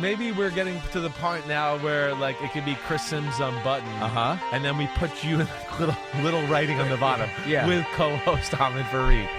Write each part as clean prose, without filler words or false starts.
maybe we're getting to the point now where like it could be Chris Simms Unbuttoned. And then we put you in little writing on the bottom. With co-host Ahmed Fareed.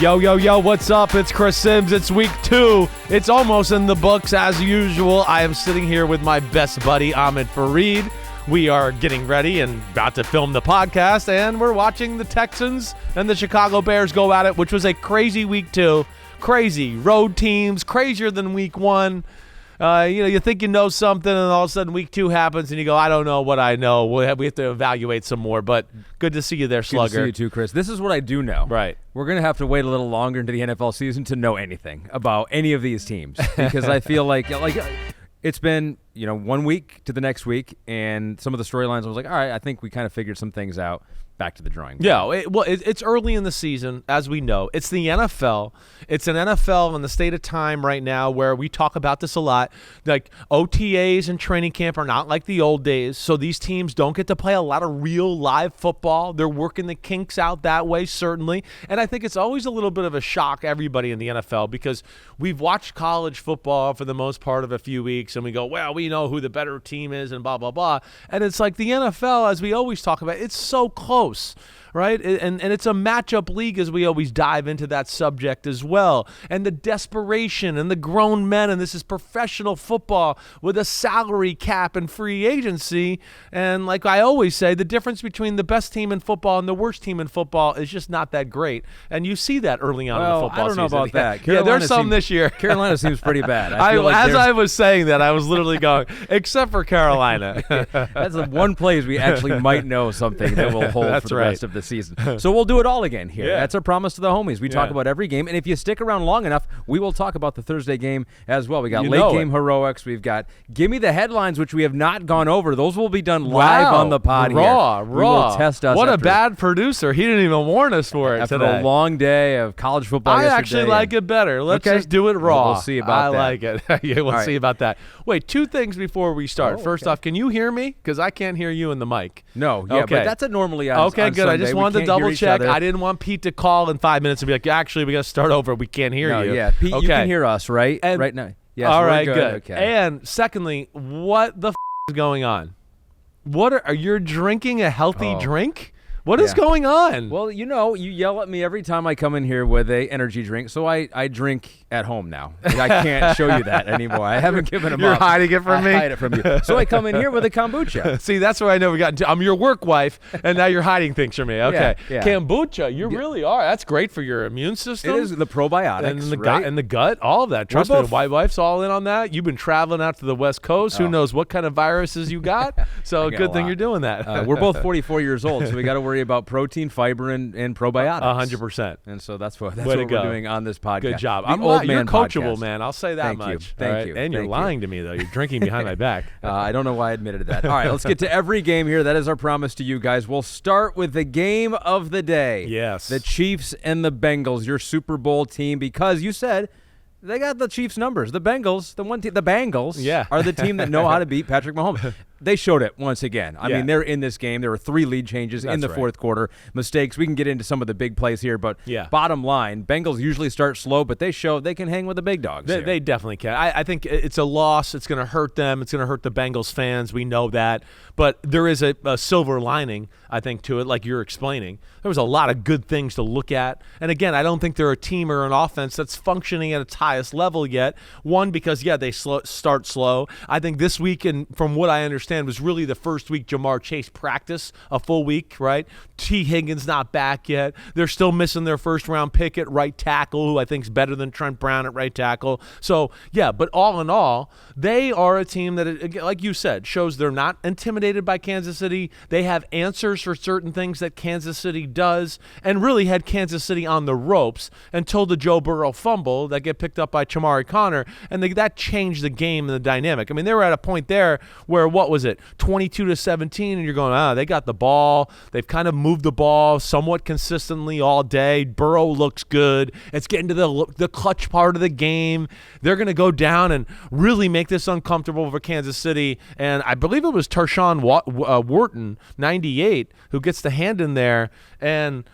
Yo, what's up? It's Chris Simms. It's week 2. It's almost in the books as usual. I am sitting here with my best buddy, Ahmed Fareed. We are getting ready and about to film the podcast, and we're watching the Texans and the Chicago Bears go at it, which was a crazy week 2. Crazy. Road teams, crazier than week 1. You think you know something, and all of a sudden week 2 happens, and you go, I don't know what I know. We have to evaluate some more, but good to see you there, Slugger. Good to see you too, Chris. This is what I do know. Right. We're going to have to wait a little longer into the NFL season to know anything about any of these teams because I feel like it's been, 1 week to the next week, and some of the storylines I was like, all right, I think we kind of figured some things out. Back to the drawing board. Yeah, it's early in the season, as we know. It's the NFL. It's an NFL in the state of time right now where we talk about this a lot. Like OTAs and training camp are not like the old days, so these teams don't get to play a lot of real live football. They're working the kinks out that way, certainly. And I think it's always a little bit of a shock, everybody in the NFL, because we've watched college football for the most part of a few weeks, and we go, well, we know who the better team is and blah, blah, blah. And it's like the NFL, as we always talk about, it's so close. Right? And it's a matchup league as we always dive into that subject as well. And the desperation and the grown men, and this is professional football with a salary cap and free agency. And like I always say, the difference between the best team in football and the worst team in football is just not that great. And you see that early on in the football season. I don't know about that. There's some this year. Carolina seems pretty bad. I was saying that, I was literally going, except for Carolina. That's the one place we actually might know something that will hold for the rest of the season. So we'll do it all again here. That's our promise to the homies. We talk about every game, and if you stick around long enough, we will talk about the Thursday game as well. We got late game heroics. We've got Gimme the Headlines, which we have not gone over. Those will be done live on the pod raw. We will test us. What a bad producer. He didn't even warn us for it after today. a long day of college football I yesterday. actually like it better. Let's just do it raw. We'll see about that. I like it. We'll see about that. Wait, 2 things before we start. First off, can you hear me? Because I can't hear you in the mic. No. Yeah, but that's normally on Okay, good. Sunday. I just wanted to double check. I didn't want Pete to call in 5 minutes and be like, actually, we got to start over. We can't hear you. Yeah, Pete, you can hear us, right? Right now. Yes, all right, good. good. Okay. And secondly, what the is going on? What are you drinking a healthy drink? What is going on? Well, you yell at me every time I come in here with a energy drink, so I drink at home now. I can't show you that anymore. I haven't given them up. You're hiding it from me? I hide it from you. So I come in here with a kombucha. See, that's where I know we got into. I'm your work wife, and now you're hiding things from me. Okay. Yeah. Kombucha, you really are. That's great for your immune system. It is the probiotics, and the gut, all of that. Trust me, my wife's all in on that. You've been traveling out to the West Coast. Who knows what kind of viruses you got? So good thing you're doing that. We're both 44 years old, so we got to worry about protein, fiber, and probiotics. 100%. And so that's what we're doing on this podcast. Good job. You're coachable, man. I'll say that much. Thank you. And you're lying to me, though. You're drinking behind my back. I don't know why I admitted that. All right, let's get to every game here. That is our promise to you guys. We'll start with the game of the day. Yes. The Chiefs and the Bengals, your Super Bowl team, because you said they got the Chiefs numbers. The Bengals, the Bengals are the team that know how to beat Patrick Mahomes. They showed it once again. I mean, they're in this game. There were 3 lead changes in the fourth quarter. Mistakes. We can get into some of the big plays here, but bottom line, Bengals usually start slow, but they show they can hang with the big dogs. They definitely can. I think it's a loss. It's going to hurt them. It's going to hurt the Bengals fans. We know that. But there is a silver lining, I think, to it, like you're explaining. There was a lot of good things to look at. And again, I don't think they're a team or an offense that's functioning at its highest level yet. One, because, they start slow. I think this week, and from what I understand, was really the first week Jamar Chase practiced, a full week, right? T. Higgins not back yet. They're still missing their first-round pick at right tackle, who I think is better than Trent Brown at right tackle. So, but all in all, they are a team that, like you said, shows they're not intimidated by Kansas City. They have answers for certain things that Kansas City does, and really had Kansas City on the ropes until the Joe Burrow fumble that get picked up by Chamari Connor, and that changed the game and the dynamic. I mean, they were at a point there where, what was it, 22-17, and you're going, they got the ball. They've kind of moved the ball somewhat consistently all day. Burrow looks good. It's getting to the clutch part of the game. They're going to go down and really make this uncomfortable for Kansas City, and I believe it was Tarshawn Wharton, 98, who gets the hand in there, and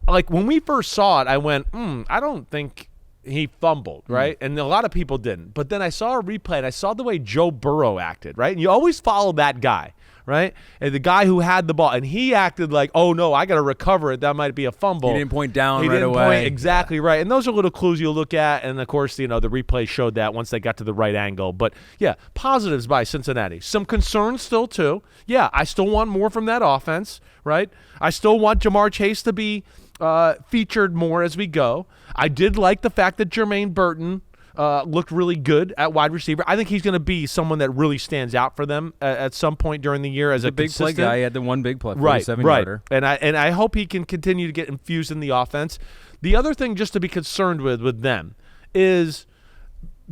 like when we first saw it, I went, I don't think he fumbled, right? And a lot of people didn't. But then I saw a replay, and I saw the way Joe Burrow acted, right? And you always follow that guy, right? And the guy who had the ball, and he acted like, oh, no, I got to recover it. That might be a fumble. He didn't point down right away. Point, exactly right. And those are little clues you'll look at. And, of course, the replay showed that once they got to the right angle. But, yeah, positives by Cincinnati. Some concerns still, too. Yeah, I still want more from that offense, right? I still want Jamar Chase to be featured more as we go. I did like the fact that Jermaine Burton looked really good at wide receiver. I think he's going to be someone that really stands out for them at some point during the year as a big play guy. He had the one big play, right? 47-yarder. And I hope he can continue to get infused in the offense. The other thing just to be concerned with them is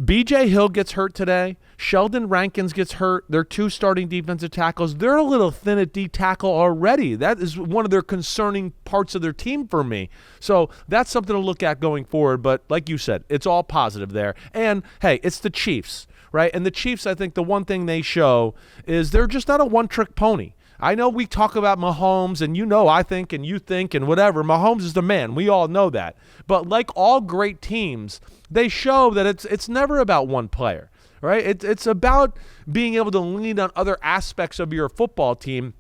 B.J. Hill gets hurt today. Sheldon Rankins gets hurt. Their 2 starting defensive tackles. They're a little thin at D tackle already. That is one of their concerning parts of their team for me. So that's something to look at going forward. But like you said, it's all positive there. And, hey, it's the Chiefs, right? And the Chiefs, I think the one thing they show is they're just not a one-trick pony. I know we talk about Mahomes, and I think, and you think, and whatever. Mahomes is the man. We all know that. But like all great teams, they show that it's never about one player, right? It's about being able to lean on other aspects of your football team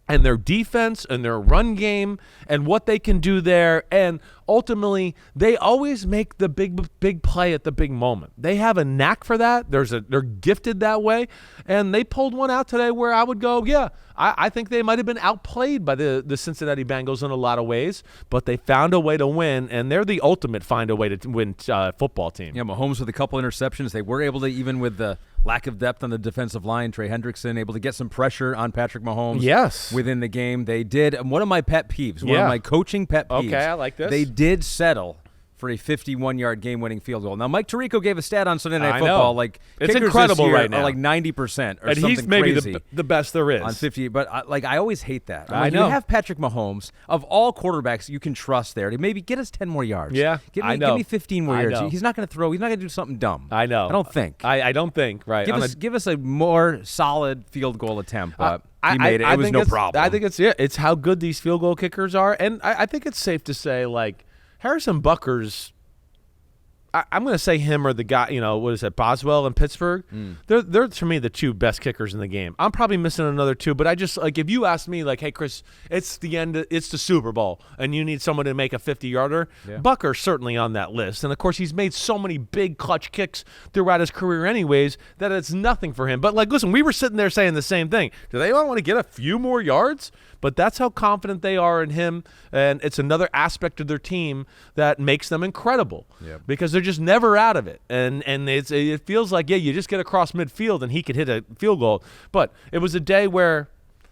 and their defense and their run game and what they can do there. And ultimately, they always make the big play at the big moment. They have a knack for that. They're gifted that way. And they pulled one out today where I would go, yeah, I think they might have been outplayed by the Cincinnati Bengals in a lot of ways, but they found a way to win, and they're the ultimate find a way to win football team. Yeah, Mahomes with a couple interceptions. They were able to, even with the lack of depth on the defensive line, Trey Hendrickson able to get some pressure on Patrick Mahomes within the game. They did. One of my pet peeves, one of my coaching pet peeves. Okay, I like this. They did settle for a 51-yard game-winning field goal. Now, Mike Tirico gave a stat on Sunday Night Football. Like, it's incredible this year right now. Are like 90% or and something he's maybe crazy the best there is. on 50. But, I always hate that. I know. You have Patrick Mahomes. Of all quarterbacks you can trust there to maybe get us 10 more yards. Yeah, Give I me 15 more I yards. know. He's not going to throw. He's not going to do something dumb. I know. I don't think. I don't think, right. Give us a more solid field goal attempt. But he made it. It was no problem. I think it's how good these field goal kickers are. And I think it's safe to say, like, Harrison Bucker's, I'm going to say him or the guy, what is it, Boswell in Pittsburgh? They're to me the 2 best kickers in the game. I'm probably missing another 2, but I just, like, if you ask me, like, hey, Chris, it's the Super Bowl, and you need someone to make a 50-yarder, Bucker's certainly on that list. And, of course, he's made so many big clutch kicks throughout his career anyways that it's nothing for him. But, like, listen, we were sitting there saying the same thing. Do they want to get a few more yards? But that's how confident they are in him, and it's another aspect of their team that makes them incredible because they're just never out of it. And it feels like, you just get across midfield and he could hit a field goal. But it was a day where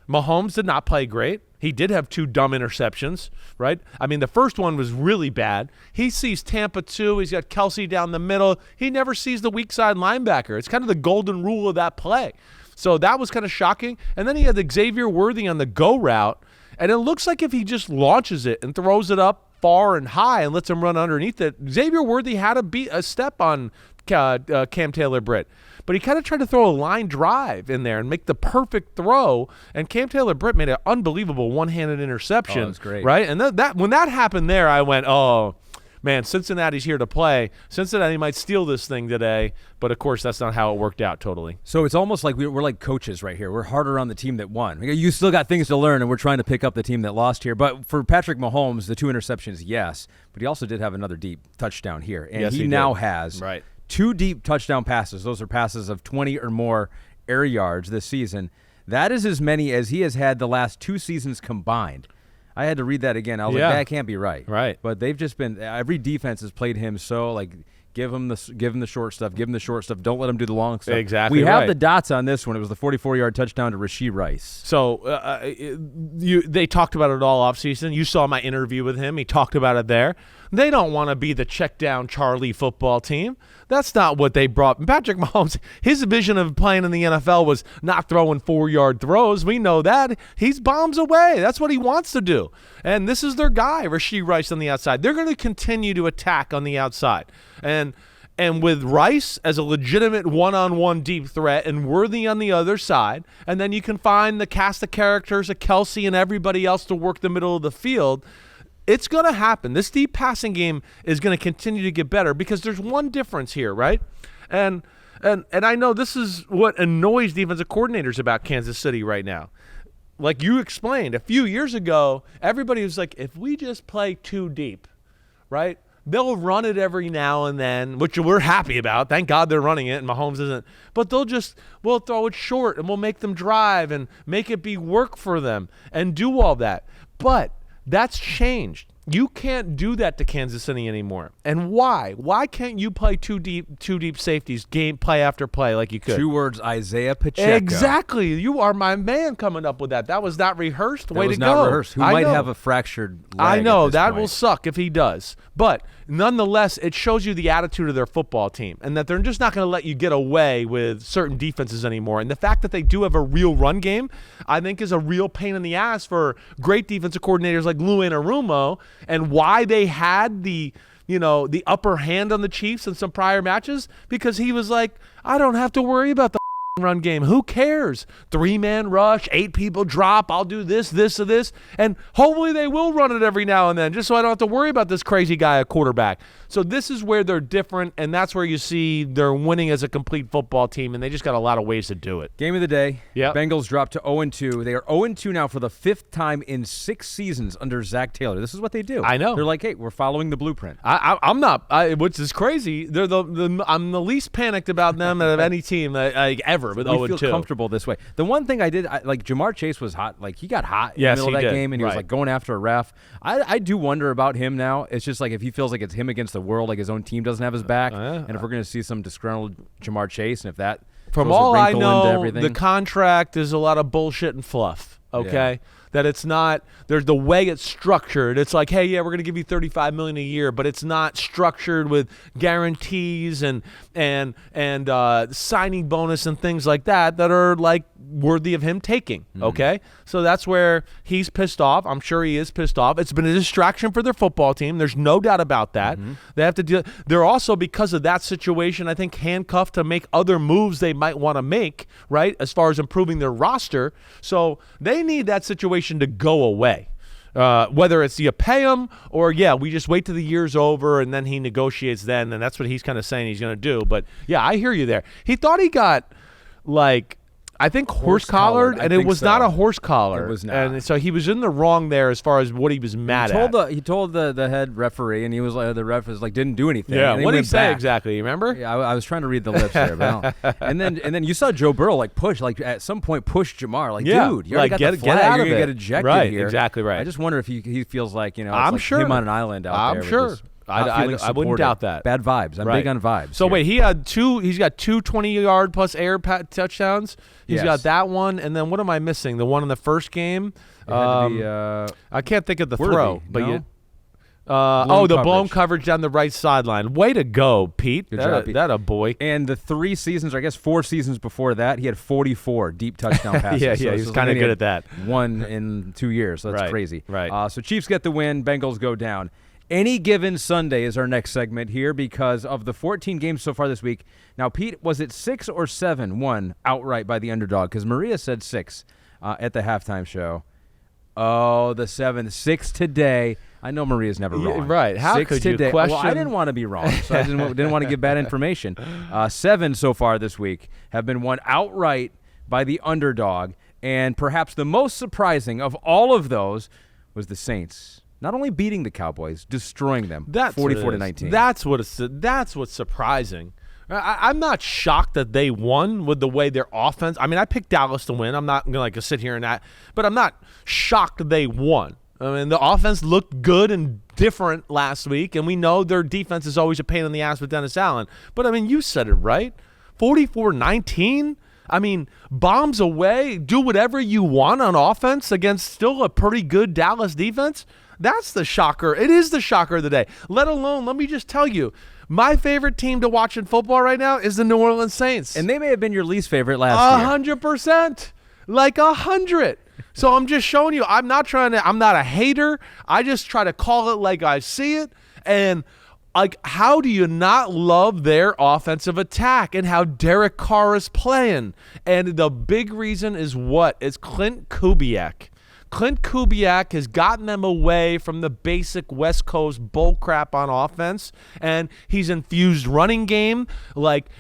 Mahomes did not play great. He did have 2 dumb interceptions, right? I mean, the first one was really bad. He sees Tampa 2. He's got Kelsey down the middle. He never sees the weak side linebacker. It's kind of the golden rule of that play. So that was kind of shocking. And then he had Xavier Worthy on the go route, and it looks like if he just launches it and throws it up far and high and lets him run underneath it, Xavier Worthy had to beat a step on Cam Taylor-Britt. But he kind of tried to throw a line drive in there and make the perfect throw, and Cam Taylor-Britt made an unbelievable one-handed interception. Oh, that's great. Right? And that when that happened there, I went, oh, man, Cincinnati's here to play. Cincinnati might steal this thing today, but of course that's not how it worked out totally. So it's almost like we're like coaches right here. We're harder on the team that won. You still got things to learn, and we're trying to pick up the team that lost here. But for Patrick Mahomes, the 2 interceptions, yes, but he also did have another deep touchdown here. And he now has 2 deep touchdown passes. Those are passes of 20 or more air yards this season. That is as many as he has had the last 2 seasons combined. I had to read that again. I was like, that can't be right. Right. But they've just been, every defense has played him so, like, give him the short stuff, give him the short stuff. Don't let him do the long stuff. Exactly. We have the dots on this one. It was the 44-yard touchdown to Rashee Rice. So they talked about it all offseason. You saw my interview with him. He talked about it there. They don't want to be the check-down Charlie football team. That's not what they brought. Patrick Mahomes, his vision of playing in the NFL was not throwing 4-yard throws. We know that. He's bombs away. That's what he wants to do. And this is their guy, Rashee Rice, on the outside. They're going to continue to attack on the outside. And with Rice as a legitimate one-on-one deep threat and Worthy on the other side, and then you can find the cast of characters of Kelsey and everybody else to work the middle of the field, it's going to happen. This deep passing game is going to continue to get better because there's one difference here, right? And I know this is what annoys defensive coordinators about Kansas City right now. Like you explained, a few years ago, everybody was like, if we just play too deep, right? They'll run it every now and then, which we're happy about. Thank God they're running it and Mahomes isn't. But we'll throw it short and we'll make them drive and make it be work for them and do all that. But that's changed. You can't do that to Kansas City anymore. And why? Why can't you play two deep safeties, game play after play like you could? 2 words, Isaiah Pacheco. Exactly. You are my man coming up with that. That was not rehearsed. Way to go. That was not rehearsed. Who might have a fractured leg I know. At this that point. will suck if he does. But nonetheless, it shows you the attitude of their football team and that they're just not going to let you get away with certain defenses anymore. And the fact that they do have a real run game, I think, is a real pain in the ass for great defensive coordinators like Lou Anarumo, and why they had the upper hand on the Chiefs in some prior matches, because he was like, I don't have to worry about the run game. Who cares? 3-man rush, 8 people drop. I'll do this, or this. And hopefully they will run it every now and then just so I don't have to worry about this crazy guy at quarterback. So this is where they're different, and that's where you see they're winning as a complete football team, and they just got a lot of ways to do it. Game of the day. Yep. Bengals dropped to 0-2. They are 0-2 now for the 5th time in 6 seasons under Zach Taylor. This is what they do. I know. They're like, hey, we're following the blueprint. I'm not, which is crazy. They're I'm the least panicked about them of any team ever with 0-2. We feel comfortable this way. The one thing I did, like Jamar Chase was hot. Like he got hot in the middle of that game, and he was like going after a ref. I do wonder about him now. It's just like if he feels like it's him against the world, like his own team doesn't have his back, and if we're going to see some disgruntled Jamar Chase, and if that from all I know, the contract is a lot of bullshit and fluff. Okay. Yeah. That it's not, there's the way it's structured. It's like, hey, yeah, we're going to give you $35 million a year, but it's not structured with guarantees and signing bonus and things like that are like worthy of him taking. Okay, so that's where he's pissed off. I'm sure he is pissed off. It's been a distraction for their football team. There's no doubt about that. They have to deal. They're also, because of that situation, I think handcuffed to make other moves they might want to make, right, as far as improving their roster. So they need that situation to go away. Whether it's you pay him or, we just wait till the year's over and then he negotiates then, and that's what he's kind of saying he's going to do. But, I hear you there. He thought he got, I think horse-collared, and it was not a horse collar. It was not. And so he was in the wrong there as far as what he was mad at. He told the head referee, and he was like, the ref was like, didn't do anything. Yeah, what did he say exactly? You remember? Yeah, I was trying to read the lips there. But and then you saw Joe Burrow push, at some point push Jamar. Dude, you already got the flag. Get out of You're it. going to get ejected right, here. Exactly right. I just wonder if he feels like, I'm like sure. him on an island out there. I'm sure. I wouldn't doubt that. Bad vibes. I'm big on vibes. So wait, he's got two 20-yard plus air touchdowns. He's got that one, and then what am I missing? The one in the first game. I can't think of the throw, but the blown coverage down the right sideline. Way to go, Pete. Good job, Pete. That a boy. And the 3 seasons, or I guess 4 seasons before that, he had 44 deep touchdown passes. yeah, he was kind of good at that. 1 in 2 years, so that's crazy. Right. So Chiefs get the win, Bengals go down. Any Given Sunday is our next segment here because of the 14 games so far this week. Now, Pete, was it 6 or 7 won outright by the underdog? Because Maria said 6 at the halftime show. Oh, the 7. 6 today. I know Maria's never wrong. Right. How 6 could today. you question? Well, I didn't want to be wrong, so I didn't want to give bad information. 7 so far this week have been won outright by the underdog, and perhaps the most surprising of all of those was the Saints. Not only beating the Cowboys, destroying them, 44-19. That's what's surprising. I'm not shocked that they won with the way their offense. I mean, I picked Dallas to win. I'm not going to sit here and that, but I'm not shocked that they won. I mean, the offense looked good and different last week, and we know their defense is always a pain in the ass with Dennis Allen. But I mean, you said it right, 44-19. I mean, bombs away, do whatever you want on offense against still a pretty good Dallas defense. That's the shocker. It is the shocker of the day. Let alone, let me just tell you, my favorite team to watch in football right now is the New Orleans Saints. And they may have been your least favorite last year. 100%. Like 100. So I'm just showing you, I'm not a hater. I just try to call it like I see it. And how do you not love their offensive attack and how Derek Carr is playing? And the big reason is what? It's Clint Kubiak. Clint Kubiak has gotten them away from the basic West Coast bull crap on offense, and he's infused running game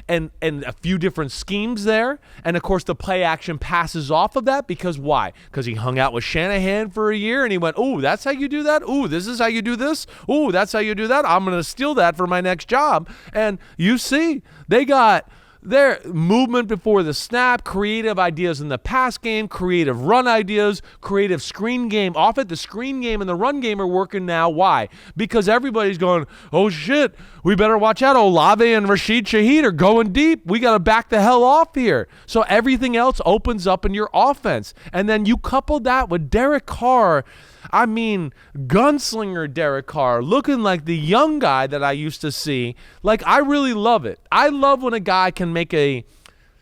and a few different schemes there. And, of course, the play action passes off of that because why? Because he hung out with Shanahan for a year, and he went, oh, that's how you do that? Oh, this is how you do this? Oh, that's how you do that? I'm going to steal that for my next job. And you see, they got their movement before the snap, creative ideas in the pass game, creative run ideas, creative screen game. Off it, the screen game and the run game are working now. Why? Because everybody's going, oh, shit, we better watch out. Olave and Rashid Shaheed are going deep. We got to back the hell off here. So everything else opens up in your offense. And then you couple that with Derek Carr. I mean, gunslinger Derek Carr, looking like the young guy that I used to see. Like, I really love it. I love when a guy can make a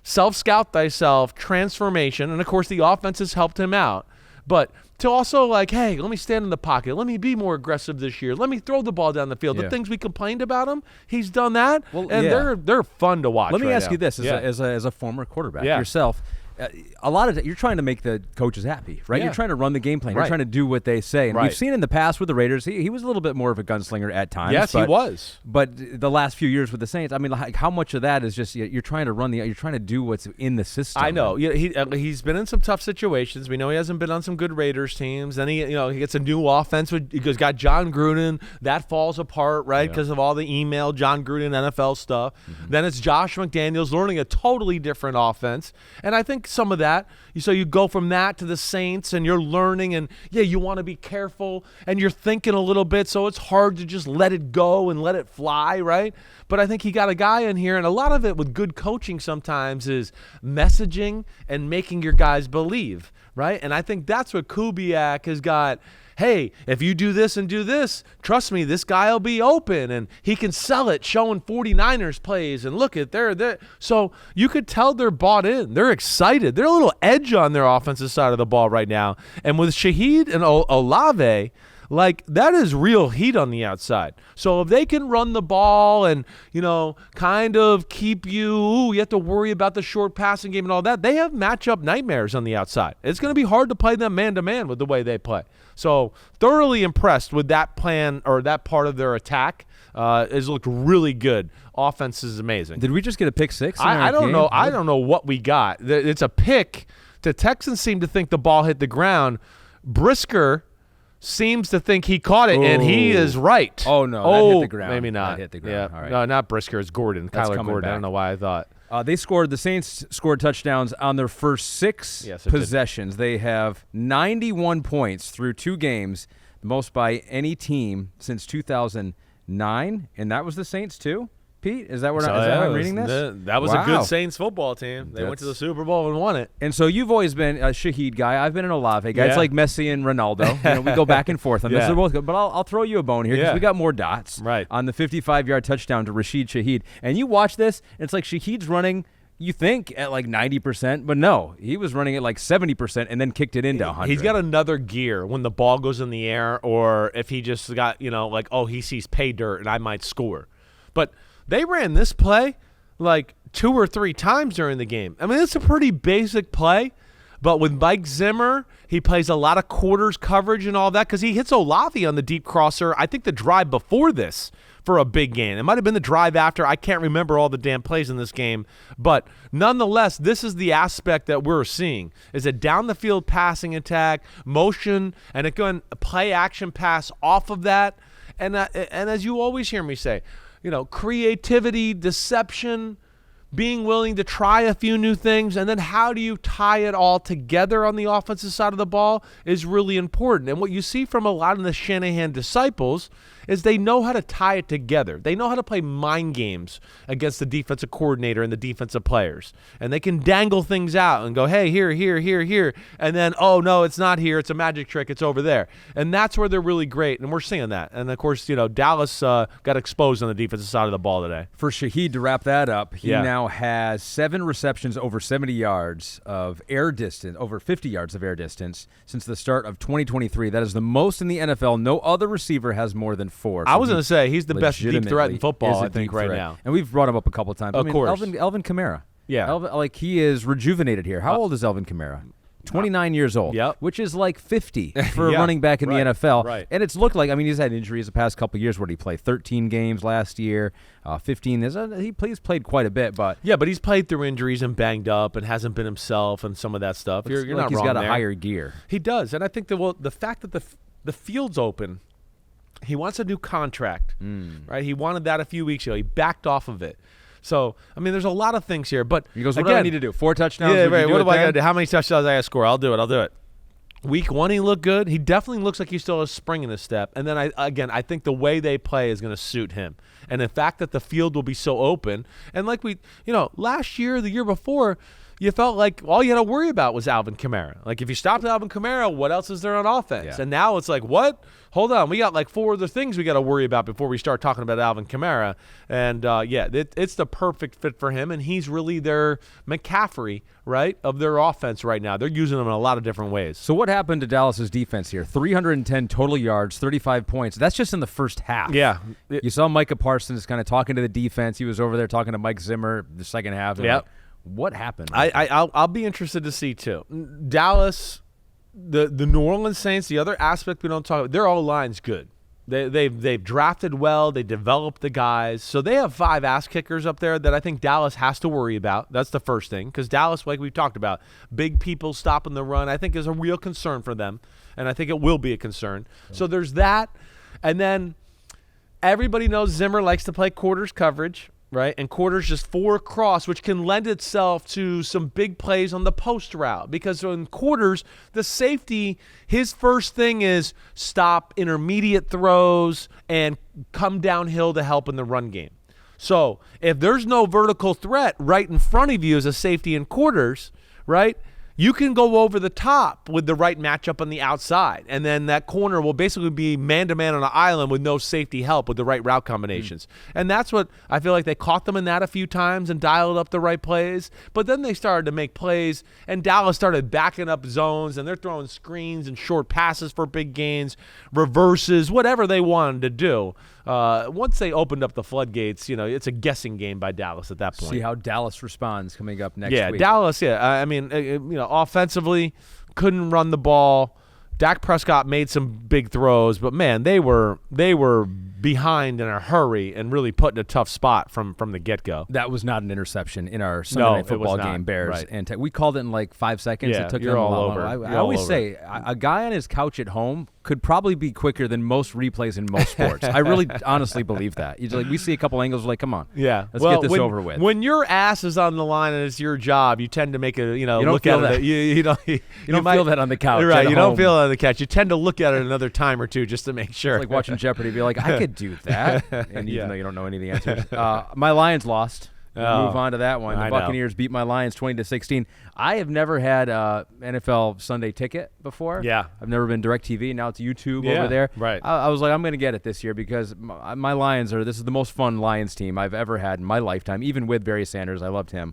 self-scout thyself transformation, and, of course, the offense has helped him out. But to also, hey, let me stand in the pocket. Let me be more aggressive this year. Let me throw the ball down the field. The things we complained about him, he's done that, they're fun to watch. Let me ask now. You this, as a former quarterback yourself. A lot of you're trying to make the coaches happy, right? You're trying to run the game plan. You're trying to do what they say. And we've seen in the past with the Raiders, he was a little bit more of a gunslinger at times. Yes, he was. But the last few years with the Saints, I mean, how much of that is just you're trying to you're trying to do what's in the system. I know. He's been in some tough situations. We know he hasn't been on some good Raiders teams. Then he gets a new offense. He's got John Gruden. That falls apart, right? Because of all the email, John Gruden NFL stuff. Mm-hmm. Then it's Josh McDaniels learning a totally different offense. And I think some of that, so you go from that to the Saints and you're learning and, you want to be careful and you're thinking a little bit, so it's hard to just let it go and let it fly, right? But I think he got a guy in here, and a lot of it with good coaching sometimes is messaging and making your guys believe, right? And I think that's what Kubiak has got. Hey, if you do this and do this, trust me, this guy will be open, and he can sell it showing 49ers plays, and look at there. So you could tell they're bought in. They're excited. They're a little edge on their offensive side of the ball right now. And with Shaheed and Olave, that is real heat on the outside. So if they can run the ball and, kind of keep you have to worry about the short passing game and all that, they have matchup nightmares on the outside. It's going to be hard to play them man-to-man with the way they play. So thoroughly impressed with that plan or that part of their attack. It's looked really good. Offense is amazing. Did we just get a pick six? I don't know. I don't know what we got. It's a pick. The Texans seem to think the ball hit the ground. Brisker seems to think he caught it, and he is right. Oh, no. That hit the ground. Maybe not. That hit the ground. Yeah. All right. No, not Brisker. It's Gordon. Kyler Gordon. Back. I don't know why I thought. The Saints scored touchdowns on their first six possessions. They have 91 points through 2 games, the most by any team since 2009, and that was the Saints too. Pete, is that what I'm reading this? That was a good Saints football team. They went to the Super Bowl and won it. And so you've always been a Shaheed guy. I've been an Olave guy. It's like Messi and Ronaldo. We go back and forth on this. They're both good. But I'll throw you a bone here because we got more dots on the 55-yard touchdown to Rashid Shaheed. And you watch this, and it's like Shaheed's running, you think, at 90%, but no. He was running at 70% and then kicked it into 100. He's got another gear when the ball goes in the air, or if he just got, he sees pay dirt and I might score. But they ran this play 2 or 3 times during the game. I mean, it's a pretty basic play, but with Mike Zimmer, he plays a lot of quarters coverage and all that because he hits Olave on the deep crosser, I think the drive before this for a big game. It might have been the drive after. I can't remember all the damn plays in this game. But nonetheless, this is the aspect that we're seeing, is a down-the-field passing attack, motion, and again, a play-action pass off of that. And as you always hear me say, creativity, deception, being willing to try a few new things, and then how do you tie it all together on the offensive side of the ball is really important. And what you see from a lot of the Shanahan disciples is they know how to tie it together. They know how to play mind games against the defensive coordinator and the defensive players. And they can dangle things out and go, hey, here, here, here, here. And then, oh, no, it's not here. It's a magic trick. It's over there. And that's where they're really great. And we're seeing that. And, of course, Dallas got exposed on the defensive side of the ball today. For Shaheed to wrap that up, he now has 7 receptions over 70 yards of air distance, over 50 yards of air distance since the start of 2023. That is the most in the NFL. No other receiver has more than 4. So I was going to say he's the best deep threat in football, I think, right now. And we've brought him up a couple of times. Of course. Alvin Kamara. Yeah. He is rejuvenated here. How old is Alvin Kamara? 29 years old, Yep. which is like 50 for Yeah, a running back in right, the NFL. right. And it's looked like, I mean, he's had injuries the past couple of years. Where did he play? 13 games last year, 15. He's played quite a bit, but Yeah, but he's played through injuries and banged up and hasn't been himself and some of that stuff. You're like not he's wrong got a there. higher gear. He does, and I think the fact that the field's open, he wants a new contract, right? He wanted that a few weeks ago. He backed off of it. So, I mean, there's a lot of things here. But He goes, what again, do I need to do? 4 touchdowns? Yeah, Would you right. do What it am I then? going to do? How many touchdowns I got to score? I'll do it. Week 1, he looked good. He definitely looks like he still has spring in his step. And then, I think the way they play is going to suit him. And the fact that the field will be so open. And like last year, the year before, you felt like all you had to worry about was Alvin Kamara. Like, if you stopped Alvin Kamara, what else is there on offense? Yeah. And now it's like, what? Hold on. We got like 4 other things we got to worry about before we start talking about Alvin Kamara. And, it's the perfect fit for him. And he's really their McCaffrey, right, of their offense right now. They're using him in a lot of different ways. So what happened to Dallas's defense here? 310 total yards, 35 points. That's just in the first half. Yeah. You saw Micah Parsons kind of talking to the defense. He was over there talking to Mike Zimmer the second half. Yep. Like, what happened? I'll be interested to see too. Dallas, the New Orleans Saints. The other aspect we don't talk about, their O-line's good. They've drafted well. They developed the guys, so they have 5 ass kickers up there that I think Dallas has to worry about. That's the first thing, because Dallas, like we talked about, big people stopping the run, I think is a real concern for them, and I think it will be a concern. So there's that, and then everybody knows Zimmer likes to play quarters coverage. Right, and quarters just 4 across, which can lend itself to some big plays on the post route. Because in quarters, the safety, his first thing is stop intermediate throws and come downhill to help in the run game. So if there's no vertical threat right in front of you as a safety in quarters, right, you can go over the top with the right matchup on the outside. And then that corner will basically be man-to-man on an island with no safety help with the right route combinations. And that's what I feel like they caught them in that a few times and dialed up the right plays. But then they started to make plays, and Dallas started backing up zones, and they're throwing screens and short passes for big gains, reverses, whatever they wanted to do. Once they opened up the floodgates, it's a guessing game by Dallas at that point. See how Dallas responds coming up next week. Yeah, Dallas, I mean, offensively, couldn't run the ball. Dak Prescott made some big throws, but man, they were behind in a hurry and really put in a tough spot from the get-go. That was not an interception in our Sunday Night Football game, Bears. Right. And we called it in like 5 seconds. Yeah, it took you're them all a over. I always say a guy on his couch at home could probably be quicker than most replays in most sports. I really honestly believe that. We see a couple angles, we're like, come on, yeah, let's get this over with. When your ass is on the line and it's your job, you tend to make a don't look at feel it. You don't feel that on the couch, right? at You don't home. feel it on the couch. You tend to look at it another time or two just to make sure. It's like watching Jeopardy, be like, I could do that, and even though you don't know any of the answers. My Lions lost. Move on to that one. The Buccaneers beat my Lions 20-16. I have never had a NFL Sunday ticket before. Yeah. I've never been DirecTV. Now it's YouTube over there. Right. I was like, I'm going to get it this year because my Lions this is the most fun Lions team I've ever had in my lifetime, even with Barry Sanders. I loved him.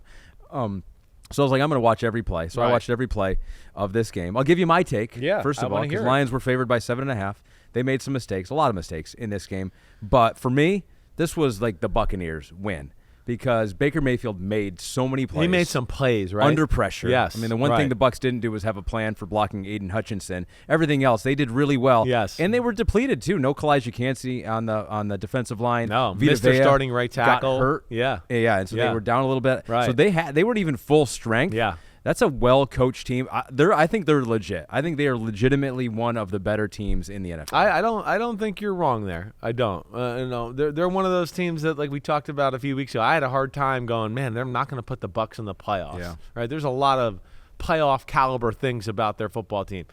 So I was like, I'm going to watch every play. So I watched every play of this game. I'll give you my take, first of all, because Lions were favored by 7.5. They made some mistakes, a lot of mistakes in this game. But for me, this was like the Buccaneers win. Because Baker Mayfield made so many plays. He made some plays, right? Under pressure. Yes. I mean, the one thing the Bucs didn't do was have a plan for blocking Aiden Hutchinson. Everything else, they did really well. Yes. And they were depleted, too. No Kalijah Kancey on the defensive line. No. Vita Missed their Vea starting right tackle. got hurt. Yeah. Yeah, and so they were down a little bit. Right. So they weren't even full strength. Yeah. That's a well-coached team. I think they're legit. I think they are legitimately one of the better teams in the NFL. I don't think you're wrong there. I don't. No, they're one of those teams that, like we talked about a few weeks ago, I had a hard time going, man, they're not going to put the Bucs in the playoffs. Yeah. Right? There's a lot of playoff caliber things about their football team.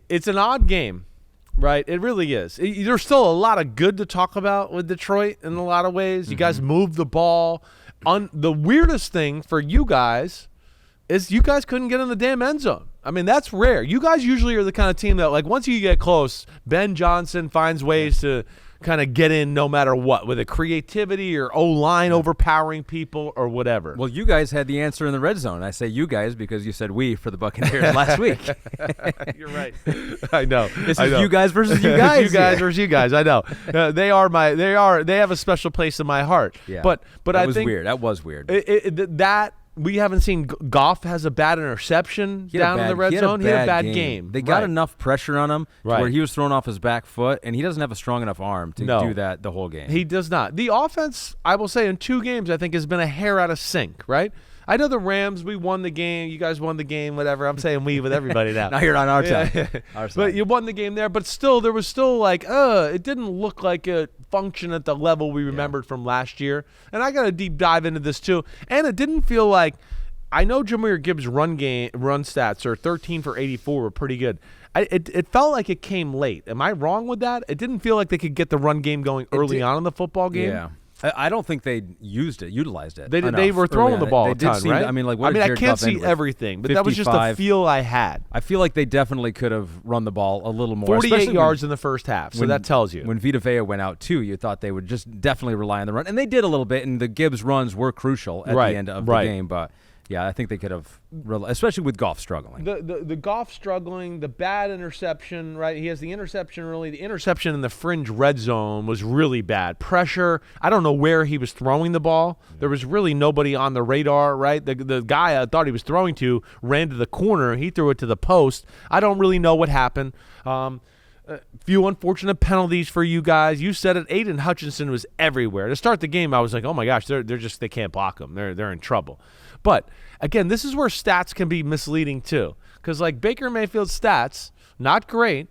It's an odd game. Right, it really is. There's still a lot of good to talk about with Detroit in a lot of ways. You guys moved the ball. The weirdest thing for you guys is you guys couldn't get in the damn end zone. I mean, that's rare. You guys usually are the kind of team that, like, once you get close, Ben Johnson finds ways to kind of get in no matter what, with a creativity or O-line overpowering people or whatever. Well, you guys had the answer in the red zone. I say you guys because you said we for the Buccaneers last week. You're right. I know. This is you guys versus you guys. You guys versus you guys. I know. They have a special place in my heart. Yeah. But that I was think weird. That was weird. we haven't seen Goff has a bad interception down in the red zone. He had a bad game. They got enough pressure on him to where he was thrown off his back foot, and he doesn't have a strong enough arm to do that the whole game. He does not. The offense, I will say, in 2 games, I think has been a hair out of sync, right? I know the Rams, we won the game. You guys won the game, whatever. I'm saying we with everybody now. Now you're on our side. Our side. But you won the game there. But still, there was still like, it didn't look like it functioned at the level we remembered from last year. And I got to deep dive into this too. And it didn't feel like, I know Jahmyr Gibbs' run stats are 13 for 84 were pretty good. It felt like it came late. Am I wrong with that? It didn't feel like they could get the run game going early on in the football game. Yeah. I don't think they utilized it. They were throwing the ball a ton, right? I can't see everything, but that was just a feel I had. I feel like they definitely could have run the ball a little more. 48 yards in the first half, so that tells you. When Vita Vea went out, too, you thought they would just definitely rely on the run. And they did a little bit, and the Gibbs runs were crucial at the end of the game, but... Yeah, I think they could have, especially with Goff struggling. The Goff struggling, the bad interception, right? He has the interception early. The interception in the fringe red zone was really bad. Pressure, I don't know where he was throwing the ball. There was really nobody on the radar, right? The guy I thought he was throwing to ran to the corner. He threw it to the post. I don't really know what happened. Few unfortunate penalties for you guys. You said it. Aiden Hutchinson was everywhere. To start the game, I was like, oh my gosh, they can't block him. They're in trouble. But again, this is where stats can be misleading too, because like Baker Mayfield's stats, not great,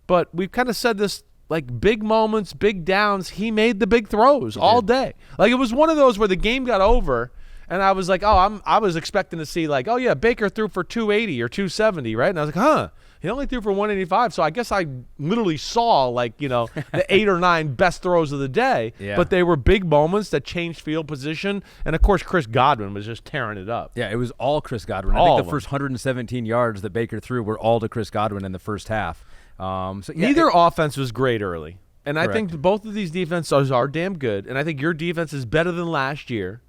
but we've kind of said this, like big moments, big downs. He made the big throws all day. Like it was one of those where the game got over. And I was like, I was expecting to see like, oh yeah, Baker threw for 280 or 270, right? And I was like, he only threw for 185. So I guess I literally saw like, the 8 or 9 best throws of the day. Yeah. But they were big moments that changed field position. And of course, Chris Godwin was just tearing it up. Yeah, it was all Chris Godwin. I think the first 117 yards that Baker threw were all to Chris Godwin in the first half. Neither offense was great early. And I think both of these defenses are damn good. And I think your defense is better than last year.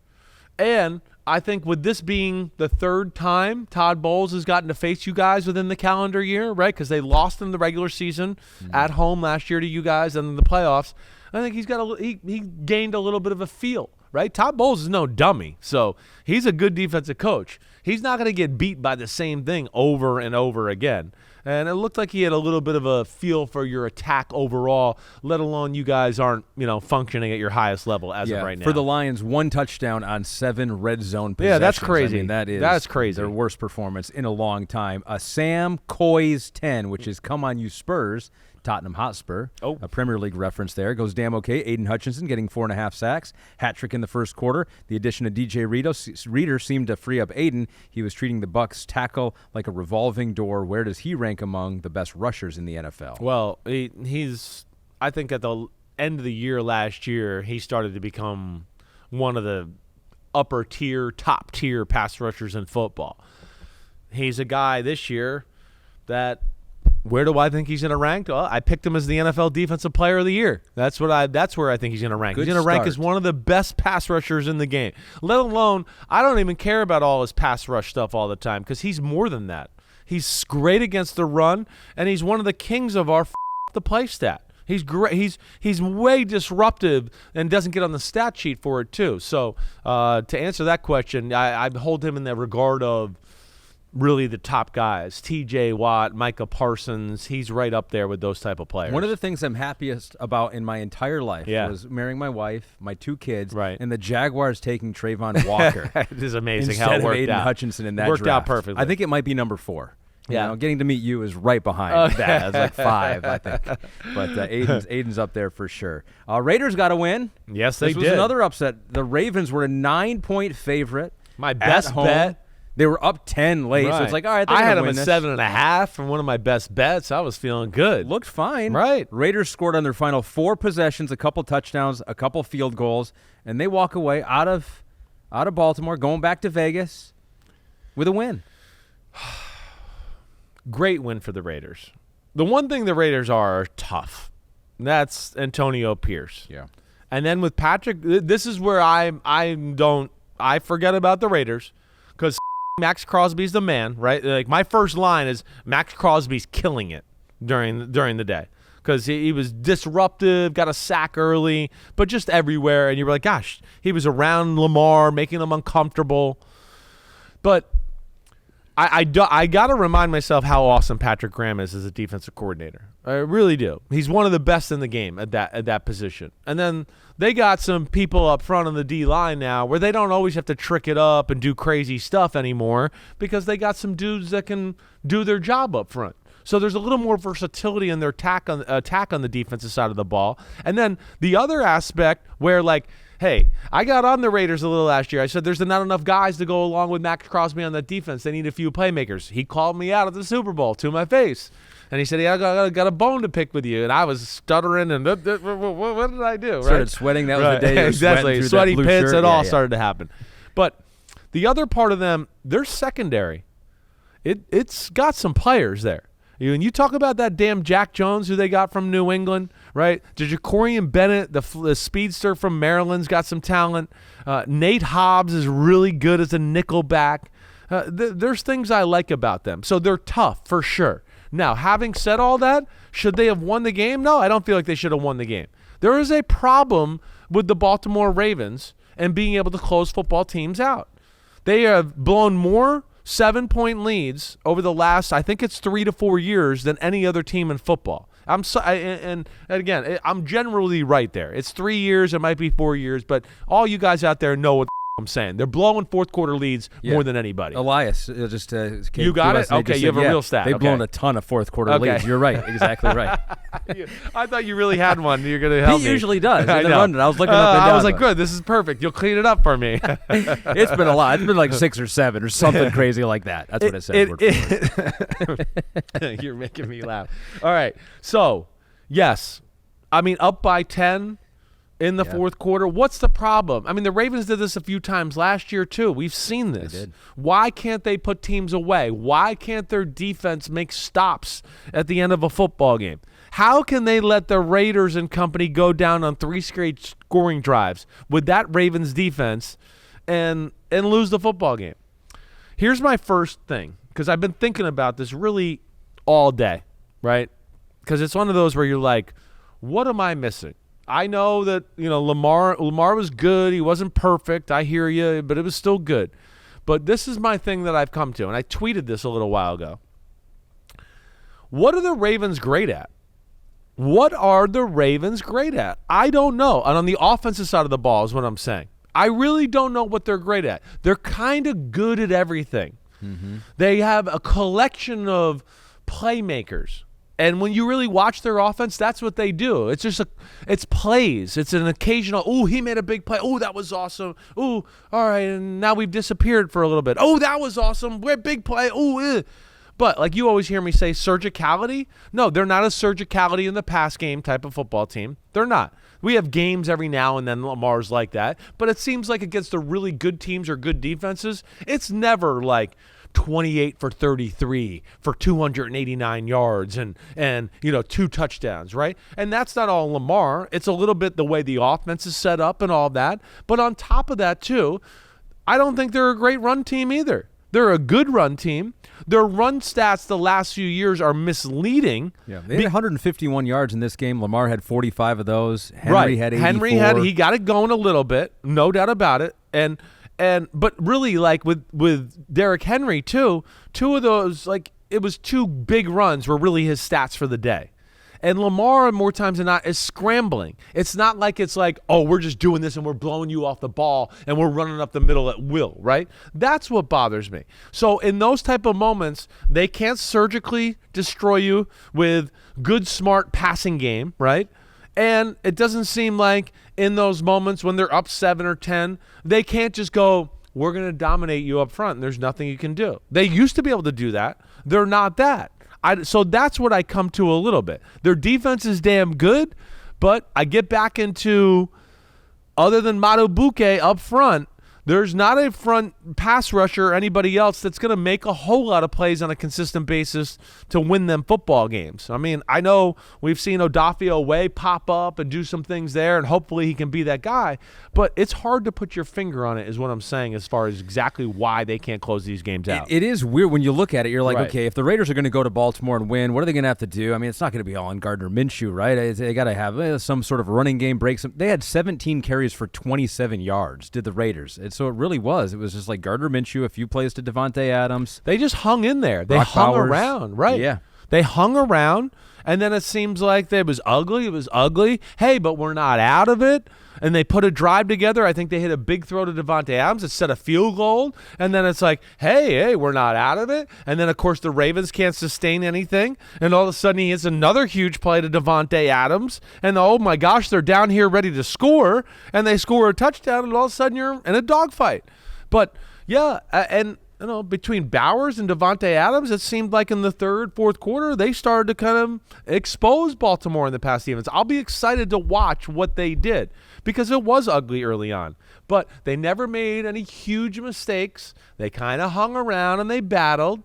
And I think with this being the 3rd time Todd Bowles has gotten to face you guys within the calendar year, right? Because they lost in the regular season at home last year to you guys and in the playoffs. I think he gained a little bit of a feel, right? Todd Bowles is no dummy, so he's a good defensive coach. He's not going to get beat by the same thing over and over again. And it looked like he had a little bit of a feel for your attack overall, let alone you guys aren't, functioning at your highest level as of right now. For the Lions, 1 touchdown on 7 red zone possessions. Yeah, that's crazy. That's crazy. Their worst performance in a long time. Sam Coy's 10, which is come on you Spurs. Tottenham Hotspur, a Premier League reference there. Goes damn okay. Aiden Hutchinson getting 4.5 sacks. Hat trick in the first quarter. The addition of DJ Reader seemed to free up Aiden. He was treating the Bucs tackle like a revolving door. Where does he rank among the best rushers in the NFL? Well, he's, I think at the end of the year last year, he started to become one of the upper tier, top tier pass rushers in football. He's a guy this year that, where do I think he's going to rank? Well, I picked him as the NFL Defensive Player of the Year. That's where I think he's going to rank. He's going to rank as one of the best pass rushers in the game. Let alone, I don't even care about all his pass rush stuff all the time because he's more than that. He's great against the run, and he's one of the kings of our the play stat. He's great. He's way disruptive and doesn't get on the stat sheet for it too. So to answer that question, I hold him in the regard of really the top guys. TJ Watt, Micah Parsons, he's right up there with those type of players. One of the things I'm happiest about in my entire life was marrying my wife, my 2 kids, and the Jaguars taking Trayvon Walker. It is amazing how it worked out. Instead of Aiden Hutchinson in that worked draft. out perfectly. I think it might be number 4. Getting to meet you is right behind that. It's like 5, I think. But Aiden's up there for sure. Raiders got a win. Yes, they did. This was another upset. The Ravens were a 9-point favorite. My best bet. They were up 10 late, so it's like, all right, I had them at 7.5 from one of my best bets. I was feeling good. Looked fine. Right. Raiders scored on their final 4 possessions, a couple touchdowns, a couple field goals, and they walk away out of Baltimore, going back to Vegas with a win. Great win for the Raiders. The one thing the Raiders are tough. That's Antonio Pierce. Yeah. And then with Patrick, this is where I forget about the Raiders because Max Crosby's the man, right? Like my first line is Max Crosby's killing it during the day because he was disruptive, got a sack early, but just everywhere. And you were like, gosh, he was around Lamar, making them uncomfortable. But I got to remind myself how awesome Patrick Graham is as a defensive coordinator. I really do. He's one of the best in the game at that position. And then they got some people up front on the D-line now where they don't always have to trick it up and do crazy stuff anymore because they got some dudes that can do their job up front. So there's a little more versatility in their attack on the defensive side of the ball. And then the other aspect where, like, hey, I got on the Raiders a little last year. I said there's not enough guys to go along with Max Crosby on that defense. They need a few playmakers. He called me out at the Super Bowl to my face. And he said, I got a bone to pick with you. And I was stuttering. And what did I do? Started sweating. That was the day you were exactly. Sweaty pits. Shirt. It all started to happen. But the other part of them, their secondary, it's got some players there. And you talk about that damn Jack Jones who they got from New England, right? Jacorian Bennett, the speedster from Maryland's got some talent. Nate Hobbs is really good as a nickel back. There's things I like about them. So they're tough for sure. Now, having said all that, should they have won the game? No, I don't feel like they should have won the game. There is a problem with the Baltimore Ravens and being able to close football teams out. They have blown more 7-point leads over the last, I think it's 3 to 4 years than any other team in football. And again, I'm generally right there. It's 3 years, it might be 4 years, but all you guys out there know what I'm saying. They're blowing fourth quarter leads more than anybody. Elias, you got it? Okay, you have a real stat. They've blown a ton of fourth quarter leads. You're right, exactly right. I thought you really had one. You're going to help me. He usually does. I was looking up and down. I was like, good, this is perfect. You'll clean it up for me. It's been a lot. It's been like 6 or 7 or something crazy like that. That's what it said. You're making me laugh. All right, so, yes, I mean, up by 10 in the fourth quarter. What's the problem? I mean, the Ravens did this a few times last year, too. We've seen this. They did. Why can't they put teams away? Why can't their defense make stops at the end of a football game? How can they let the Raiders and company go down on 3 straight scoring drives with that Ravens defense and lose the football game? Here's my first thing, because I've been thinking about this really all day, right? Because it's one of those where you're like, what am I missing? I know that, Lamar was good. He wasn't perfect. I hear you, but it was still good. But this is my thing that I've come to, and I tweeted this a little while ago. What are the Ravens great at? What are the Ravens great at? I don't know. And on the offensive side of the ball is what I'm saying. I really don't know what they're great at. They're kind of good at everything. Mm-hmm. They have a collection of playmakers. And when you really watch their offense, that's what they do. It's just it's plays. It's an occasional, he made a big play. Oh, that was awesome. Oh, all right, and now we've disappeared for a little bit. Oh, that was awesome. We're big play. Oh, But like you always hear me say, surgicality. No, they're not a surgicality in the pass game type of football team. They're not. We have games every now and then Lamar's like that. But it seems like against the really good teams or good defenses, it's never like 28 for 33 for 289 yards and 2 touchdowns, right? And that's not all Lamar. It's a little bit the way the offense is set up and all that. But on top of that, too, I don't think they're a great run team either. They're a good run team. Their run stats the last few years are misleading. Yeah, they had 151 yards in this game. Lamar had 45 of those. Henry had 84. He got it going a little bit, no doubt about it. But really, like with Derrick Henry too, 2 of those, like it was 2 big runs were really his stats for the day. And Lamar, more times than not, is scrambling. It's not like it's like, we're just doing this and we're blowing you off the ball and we're running up the middle at will, right? That's what bothers me. So in those type of moments, they can't surgically destroy you with good, smart passing game, right? And it doesn't seem like in those moments when they're up 7 or 10, they can't just go, we're going to dominate you up front and there's nothing you can do. They used to be able to do that. They're not that. So that's what I come to a little bit. Their defense is damn good, but I get back into, other than Madubuike up front, there's not a front pass rusher or anybody else that's going to make a whole lot of plays on a consistent basis to win them football games. I mean, I know we've seen Odafio Way pop up and do some things there, and hopefully he can be that guy, but it's hard to put your finger on it is what I'm saying as far as exactly why they can't close these games out. It is weird when you look at it. You're like, okay, if the Raiders are going to go to Baltimore and win, what are they going to have to do? I mean, it's not going to be all on Gardner Minshew, right? They got to have some sort of running game break. They had 17 carries for 27 yards, did the Raiders. so it really was. It was just like Gardner Minshew, a few plays to Devontae Adams. They just hung in there. They Brock hung Bowers. around, right? Yeah. They hung around, and then it seems like it was ugly. It was ugly. Hey, but we're not out of it. And they put a drive together. I think they hit a big throw to Devontae Adams. It set a field goal. And then it's like, hey, we're not out of it. And then, of course, the Ravens can't sustain anything. And all of a sudden, he hits another huge play to Devontae Adams. And, oh, my gosh, they're down here ready to score. And they score a touchdown, and all of a sudden you're in a dogfight. But, yeah, and – between Bowers and Devontae Adams, it seemed like in the third, fourth quarter, they started to kind of expose Baltimore in the pass defense. I'll be excited to watch what they did because it was ugly early on. But they never made any huge mistakes. They kind of hung around and they battled,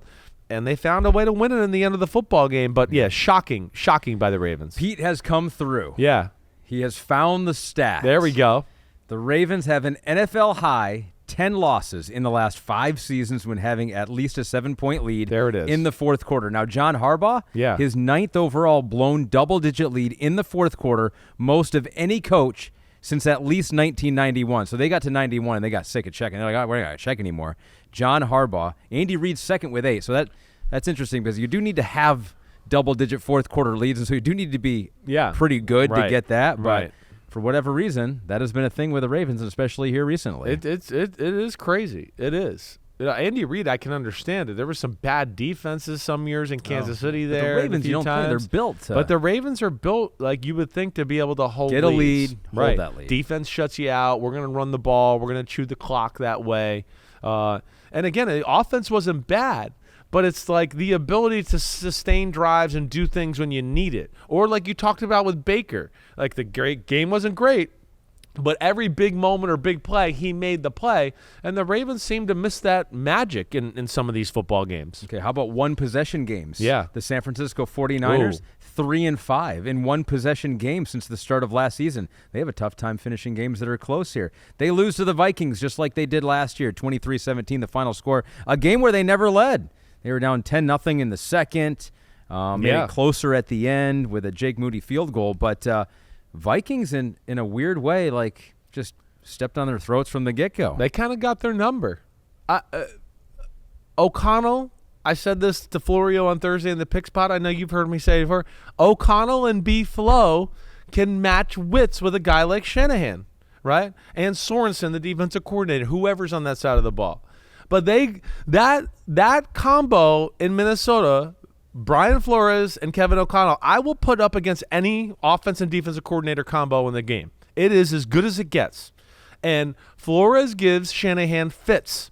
and they found a way to win it in the end of the football game. But, yeah, shocking by the Ravens. Pete has come through. Yeah. He has found the stats. There we go. The Ravens have an NFL high 10 losses in the last 5 seasons when having at least a 7-point lead. There it is. In the fourth quarter. Now, John Harbaugh, his 9th overall blown double-digit lead in the fourth quarter, most of any coach since at least 1991. So they got to 91 and they got sick of checking. They're like, we're not going to check anymore. John Harbaugh, Andy Reid's second with 8. So that's interesting because you do need to have double-digit fourth-quarter leads, and so you do need to be pretty good to get that. But for whatever reason, that has been a thing with the Ravens, especially here recently. It is crazy. It is. Andy Reid, I can understand it. There were some bad defenses some years in Kansas City there. The Ravens, you don't think they're built to. But the Ravens are built like you would think to be able to hold get a lead, hold that lead. Defense shuts you out. We're going to run the ball. We're going to chew the clock that way. And again, the offense wasn't bad. But it's like the ability to sustain drives and do things when you need it. Or like you talked about with Baker. Like the game wasn't great, but every big moment or big play, he made the play. And the Ravens seem to miss that magic in some of these football games. Okay, how about one-possession games? Yeah. The San Francisco 49ers, 3-5 in one-possession games since the start of last season. They have a tough time finishing games that are close here. They lose to the Vikings just like they did last year, 23-17 the final score. A game where they never led. They were down 10-0 in the second, made it closer at the end with a Jake Moody field goal. But Vikings, in a weird way, like just stepped on their throats from the get-go. They kind of got their number. O'Connell, I said this to Florio on Thursday in the Pick Spot. I know you've heard me say it before. O'Connell and B. Flo can match wits with a guy like Shanahan, right? And Sorensen, the defensive coordinator, whoever's on that side of the ball. But that combo in Minnesota, Brian Flores and Kevin O'Connell, I will put up against any offense and defensive coordinator combo in the game. It is as good as it gets. And Flores gives Shanahan fits.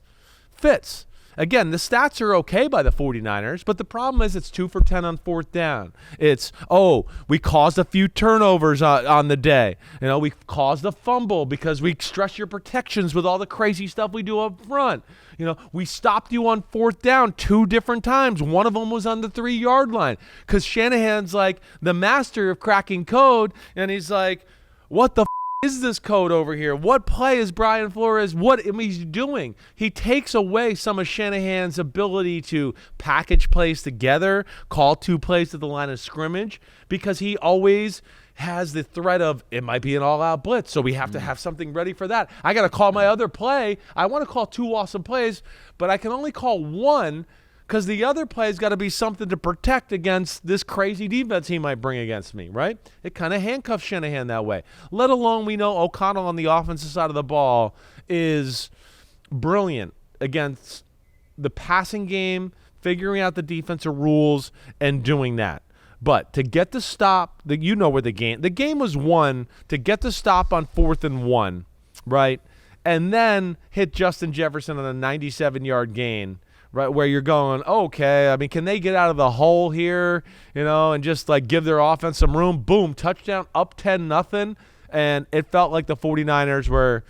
Again, the stats are okay by the 49ers, but the problem is it's 2 for 10 on fourth down. It's, we caused a few turnovers on the day. We caused a fumble because we stress your protections with all the crazy stuff we do up front. We stopped you on fourth down 2 different times. One of them was on the 3-yard line because Shanahan's like the master of cracking code, and he's like, what the is this code over here? What play is Brian Flores? What he's doing? He takes away some of Shanahan's ability to package plays together, call 2 plays to the line of scrimmage, because he always has the threat of it might be an all-out blitz, so we have to have something ready for that. I got to call my other play. I want to call 2 awesome plays, but I can only call 1 because the other play's got to be something to protect against this crazy defense he might bring against me, right? It kind of handcuffs Shanahan that way. Let alone we know O'Connell on the offensive side of the ball is brilliant against the passing game, figuring out the defensive rules, and doing that. But to get the stop, where the game was won to get the stop on 4th and 1, right? And then hit Justin Jefferson on a 97-yard gain, right, where you're going, okay, I mean, can they get out of the hole here, and just like give their offense some room? Boom, touchdown, up 10-0, and it felt like the 49ers were,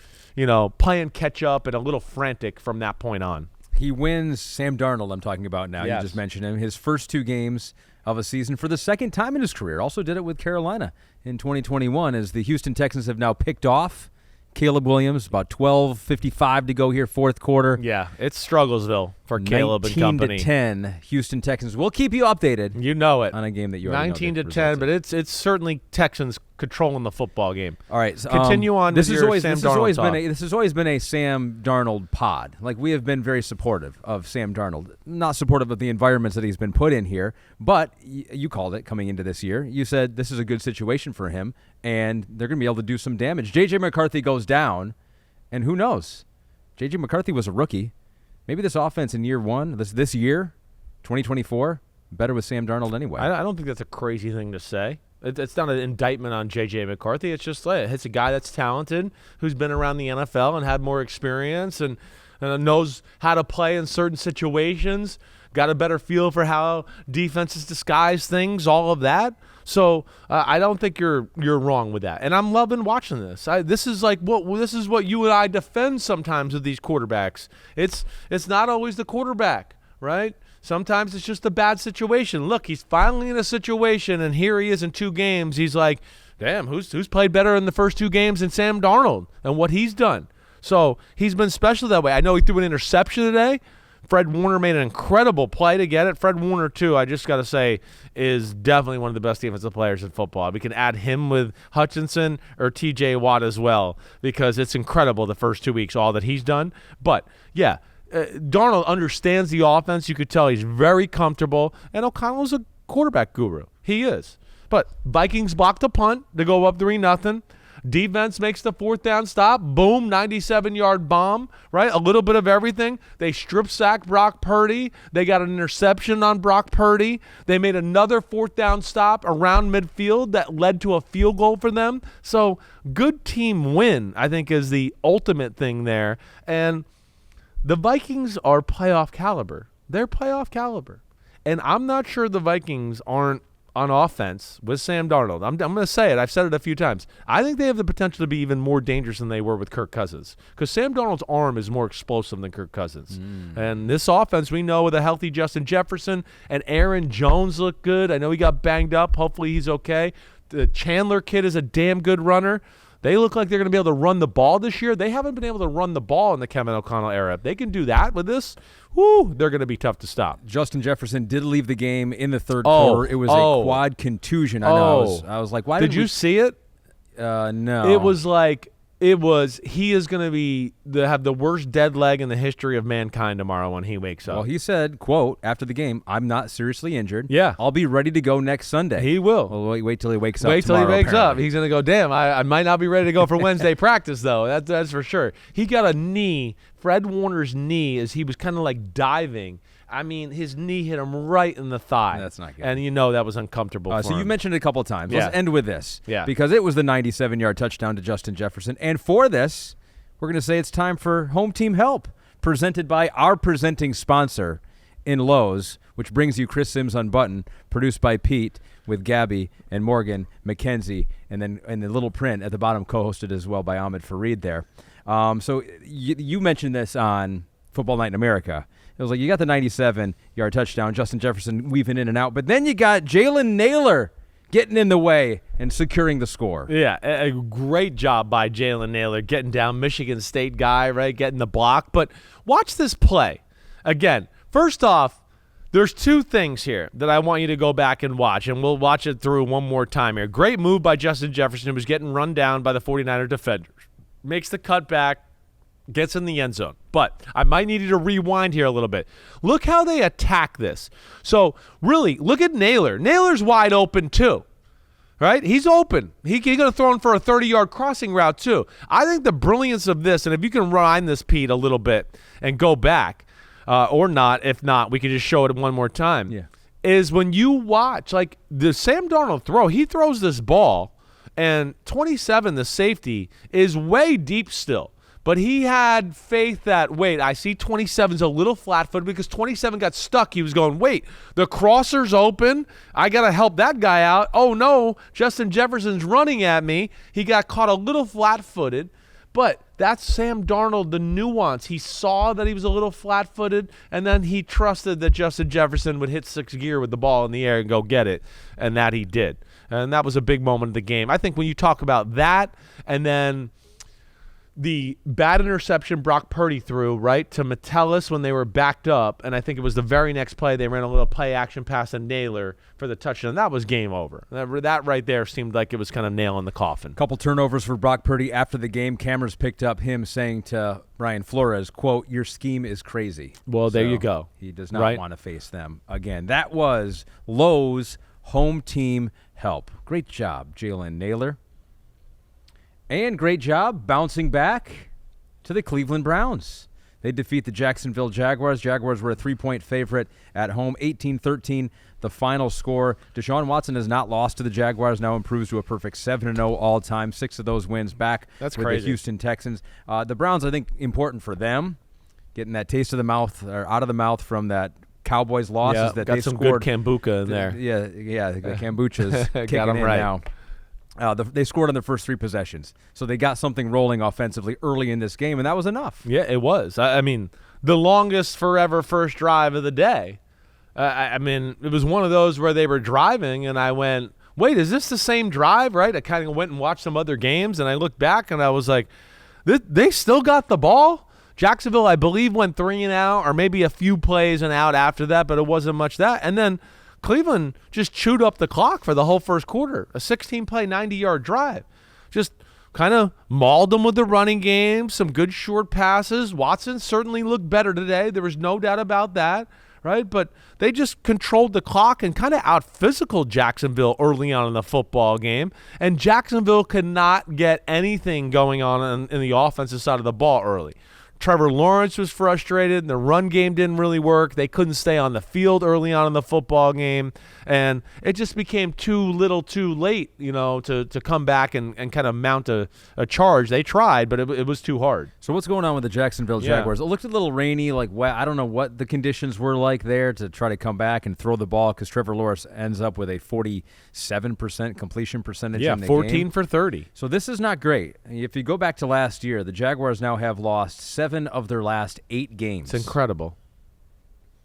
playing catch up and a little frantic from that point on. He wins Sam Darnold, I'm talking about now. Yes. You just mentioned him. His first 2 games of a season for the second time in his career. Also did it with Carolina in 2021 as the Houston Texans have now picked off Caleb Williams, about 12:55 to go here, fourth quarter. Yeah, it's Strugglesville for Caleb and company. 19-10, Houston Texans. We'll keep you updated. You know it on a game that you already 19-10, but it's certainly Texans controlling the football game. All right, so, continue on. This has always been a Sam Darnold pod. Like, we have been very supportive of Sam Darnold, not supportive of the environments that he's been put in here, but you called it coming into this year. You said this is a good situation for him, and they're going to be able to do some damage. J.J. McCarthy goes down, and who knows? J.J. McCarthy was a rookie. Maybe this offense in year one, this year, 2024, better with Sam Darnold anyway. I don't think that's a crazy thing to say. It's not an indictment on J.J. McCarthy. It's just it's a guy that's talented, who's been around the NFL and had more experience and knows how to play in certain situations, got a better feel for how defenses disguise things, all of that. So I don't think you're wrong with that, and I'm loving watching this. This is what you and I defend sometimes with these quarterbacks. It's not always the quarterback, right? Sometimes it's just a bad situation. Look, he's finally in a situation, and here he is in 2 games. He's like, damn, who's played better in the first 2 games than Sam Darnold and what he's done? So he's been special that way. I know he threw an interception today. Fred Warner made an incredible play to get it. Fred Warner, too, I just got to say, is definitely one of the best defensive players in football. We can add him with Hutchinson or T.J. Watt as well, because it's incredible the first 2 weeks, all that he's done. But, yeah, Darnold understands the offense. You could tell he's very comfortable. And O'Connell's a quarterback guru. He is. But Vikings blocked a punt to go up 3-0. Defense makes the 4th down stop. Boom, 97-yard bomb, right? A little bit of everything. They strip-sacked Brock Purdy. They got an interception on Brock Purdy. They made another 4th down stop around midfield that led to a field goal for them. So good team win, I think, is the ultimate thing there. And the Vikings are playoff caliber. They're playoff caliber. And I'm not sure the Vikings aren't on offense with Sam Darnold. I'm going to say it. I've said it a few times. I think they have the potential to be even more dangerous than they were with Kirk Cousins, because Sam Darnold's arm is more explosive than Kirk Cousins. And this offense, we know, with a healthy Justin Jefferson and Aaron Jones look good. I know he got banged up. Hopefully he's okay. The Chandler kid is a damn good runner. They look like they're going to be able to run the ball this year. They haven't been able to run the ball in the Kevin O'Connell era. If they can do that with this, they're going to be tough to stop. Justin Jefferson did leave the game in the third quarter. It was a quad contusion. I know. I was like, why did you see it? No. It was like, he is going to have the worst dead leg in the history of mankind tomorrow when he wakes up. Well, he said, quote, after the game, I'm not seriously injured. Yeah. I'll be ready to go next Sunday. He will. Well, wait till he wakes up Wait till he wakes apparently. up. He's going to go, damn, I might not be ready to go for Wednesday practice, though. That's for sure. He got a knee, Fred Warner's knee, as he was kind of like diving. I mean, his knee hit him right in the thigh. That's not good. And that was uncomfortable for so him. you mentioned it a couple of times. Yeah. Let's end with this. Yeah. Because it was the 97-yard touchdown to Justin Jefferson. And for this, we're going to say it's time for Home Team Help, presented by our presenting sponsor in Lowe's, which brings you Chris Simms Unbuttoned, produced by Pete with Gabby and Morgan, Mackenzie, and then in the little print at the bottom, co-hosted as well by Ahmed Fareed there. So you mentioned this on Football Night in America. It was like you got the 97-yard touchdown, Justin Jefferson weaving in and out, but then you got Jalen Naylor getting in the way and securing the score. Yeah, a great job by Jalen Naylor getting down, Michigan State guy, right, getting the block. But watch this play. Again, first off, there's 2 things here that I want you to go back and watch, and we'll watch it through one more time here. Great move by Justin Jefferson, who was getting run down by the 49er defenders. Makes the cutback, gets in the end zone. But I might need you to rewind here a little bit. Look how they attack this. So, really, look at Naylor. Naylor's wide open, too. Right? He's open. He's going to throw him for a 30-yard crossing route, too. I think the brilliance of this, and if you can rewind this, Pete, a little bit and go back, or not, if not, we can just show it one more time, is when you watch, like, the Sam Darnold throw, he throws this ball, and 27, the safety, is way deep still. But he had faith that, wait, I see 27's a little flat-footed because 27 got stuck. He was going, wait, the crosser's open. I got to help that guy out. Oh, no, Justin Jefferson's running at me. He got caught a little flat-footed. But that's Sam Darnold, the nuance. He saw that he was a little flat-footed, and then he trusted that Justin Jefferson would hit 6th gear with the ball in the air and go get it, and that he did. And that was a big moment of the game. I think when you talk about that and then the bad interception Brock Purdy threw, right, to Metellus when they were backed up, and I think it was the very next play they ran a little play action pass to Naylor for the touchdown. That was game over. That right there seemed like it was kind of nail in the coffin. Couple turnovers for Brock Purdy after the game. Cameras picked up him saying to Brian Flores, quote, "Your scheme is crazy." Well, there you go. He does not want to face them again. That was Lowe's home team help. Great job, Jalen Naylor. And great job bouncing back to the Cleveland Browns. They defeat the Jacksonville Jaguars. Jaguars were a 3-point favorite at home, 18-13, the final score. Deshaun Watson has not lost to the Jaguars, now improves to a perfect 7-0 all-time. 6 of those wins back with the Houston Texans. The Browns, I think, important for them, getting that taste of the mouth or out of the mouth from that Cowboys losses that got they some scored. Good kombucha in there. Yeah, the kombucha's kicking in right now. They scored on their first 3 possessions, so they got something rolling offensively early in this game, and that was enough. Yeah, it was. I mean, the longest forever first drive of the day. I mean, it was one of those where they were driving, and I went, wait, is this the same drive, right? I kind of went and watched some other games, and I looked back, and I was like, they still got the ball? Jacksonville, I believe, went 3 and out, or maybe a few plays and out after that, but it wasn't much that. And then Cleveland just chewed up the clock for the whole first quarter. A 16-play, 90-yard drive. Just kind of mauled them with the running game, some good short passes. Watson certainly looked better today. There was no doubt about that, right? But they just controlled the clock and kind of out-physical Jacksonville early on in the football game. And Jacksonville could not get anything going on in the offensive side of the ball early. Trevor Lawrence was frustrated. The run game didn't really work. They couldn't stay on the field early on in the football game. And it just became too little too late, to come back and kind of mount a charge. They tried, but it was too hard. So what's going on with the Jacksonville Jaguars? It looked a little rainy, I don't know what the conditions were like there to try to come back and throw the ball because Trevor Lawrence ends up with a 47% completion percentage in the 14 game. for 30. So this is not great. If you go back to last year, the Jaguars now have lost 7 of their last 8 games. It's incredible.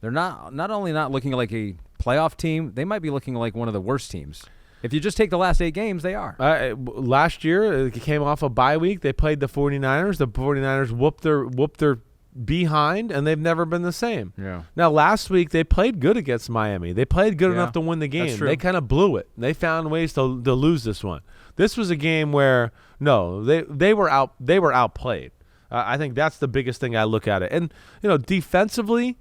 They're not only not looking like a playoff team, they might be looking like one of the worst teams. If you just take the last 8 games, they are. Last year, it came off a bye week. They played the 49ers. The 49ers whooped their behind, and they've never been the same. Yeah. Now, last week, they played good against Miami. They played good enough to win the game. They kind of blew it. They found ways to lose this one. This was a game where, they were outplayed. I think that's the biggest thing I look at it. And, defensively,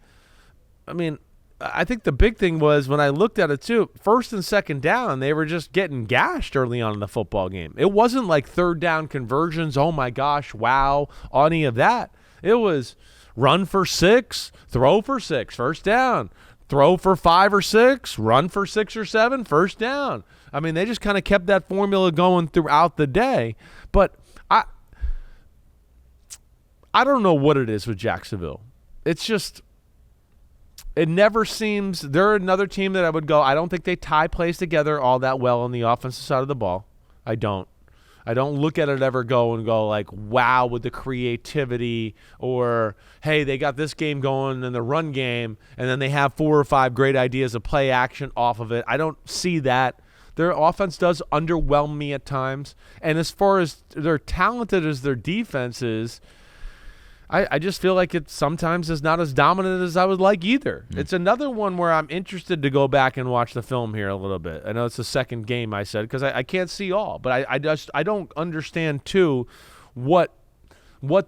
I mean, I think the big thing was when I looked at it too, first and second down, they were just getting gashed early on in the football game. It wasn't like third down conversions, oh my gosh, wow, any of that. It was run for 6, throw for 6, first down. Throw for 5 or 6, run for 6 or 7, first down. I mean, they just kind of kept that formula going throughout the day. But I don't know what it is with Jacksonville. It's just, it never seems, they're another team that I would go, I don't think they tie plays together all that well on the offensive side of the ball. I don't look at it ever go like, wow, with the creativity, or, hey, they got this game going in the run game, and then they have 4 or 5 great ideas of play action off of it. I don't see that. Their offense does underwhelm me at times. And as far as they're talented as their defense is, I just feel like it sometimes is not as dominant as I would like either. It's another one where I'm interested to go back and watch the film here a little bit. I know it's the second game I said because I can't see all, but I don't understand too what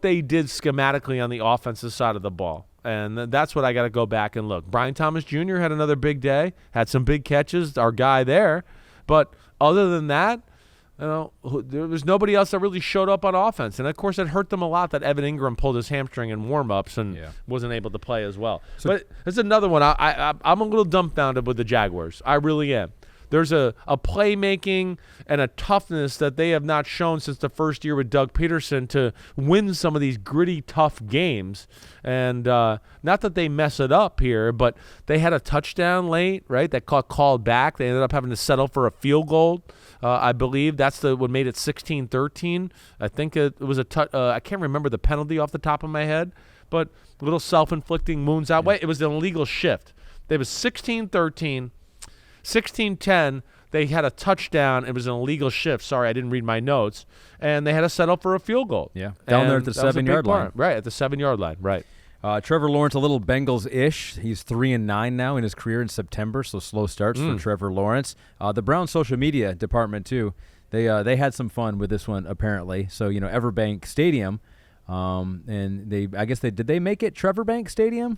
they did schematically on the offensive side of the ball. And that's what I got to go back and look. Brian Thomas Jr. had another big day, had some big catches, our guy there. But other than that, there was nobody else that really showed up on offense. And, of course, it hurt them a lot that Evan Ingram pulled his hamstring in warm-ups and wasn't able to play as well. But it's another one. I'm a little dumbfounded with the Jaguars. I really am. There's a playmaking and a toughness that they have not shown since the first year with Doug Peterson to win some of these gritty, tough games. And not that they mess it up here, but they had a touchdown late, right, that got called back. They ended up having to settle for a field goal. I believe that's what made it 16-13. I think it was I can't remember the penalty off the top of my head, but a little self-inflicting wounds out. It was an illegal shift. It was 16-13. 16-10, they had a touchdown. It was an illegal shift. Sorry, I didn't read my notes. And they had to settle for a field goal. Yeah, down there at the 7-yard line. Right, at the 7-yard line, right. Trevor Lawrence, a little Bengals-ish. He's 3-9 now in his career in September, so slow starts for Trevor Lawrence. The Browns social media department, too, they had some fun with this one, apparently. So, Everbank Stadium, and did they make it Trevor Bank Stadium?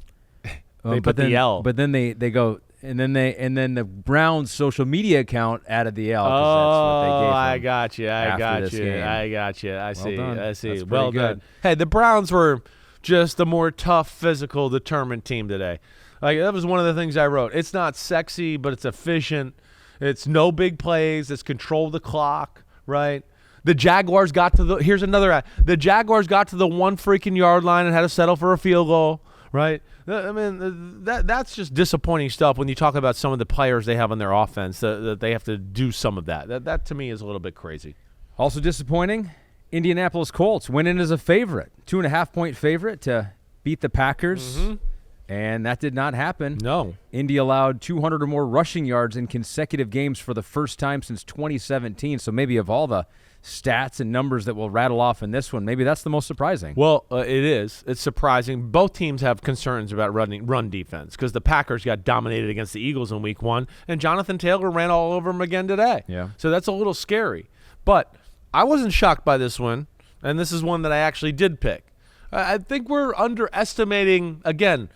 They put the L. But then they go, and then the Browns social media account added the L. Oh, that's what they gave I got you. I see. Well done. Hey, the Browns were just a more tough, physical, determined team today. Like, that was one of the things I wrote. It's not sexy, but it's efficient. It's no big plays. It's control the clock, right? The Jaguars got to the Jaguars got to the 1 freaking yard line and had to settle for a field goal, right? I mean, that's just disappointing stuff when you talk about some of the players they have on their offense, that they have to do some of that. That to me is a little bit crazy. Also disappointing, Indianapolis Colts went in as a favorite, 2.5-point favorite to beat the Packers, and that did not happen. No. Indy allowed 200 or more rushing yards in consecutive games for the first time since 2017, so maybe of all the stats and numbers that we'll rattle off in this one, maybe that's the most surprising. Well, it is. It's surprising. Both teams have concerns about run defense because the Packers got dominated against the Eagles in week 1, and Jonathan Taylor ran all over them again today. Yeah. So that's a little scary. But I wasn't shocked by this one, and this is one that I actually did pick. I think we're underestimating, again,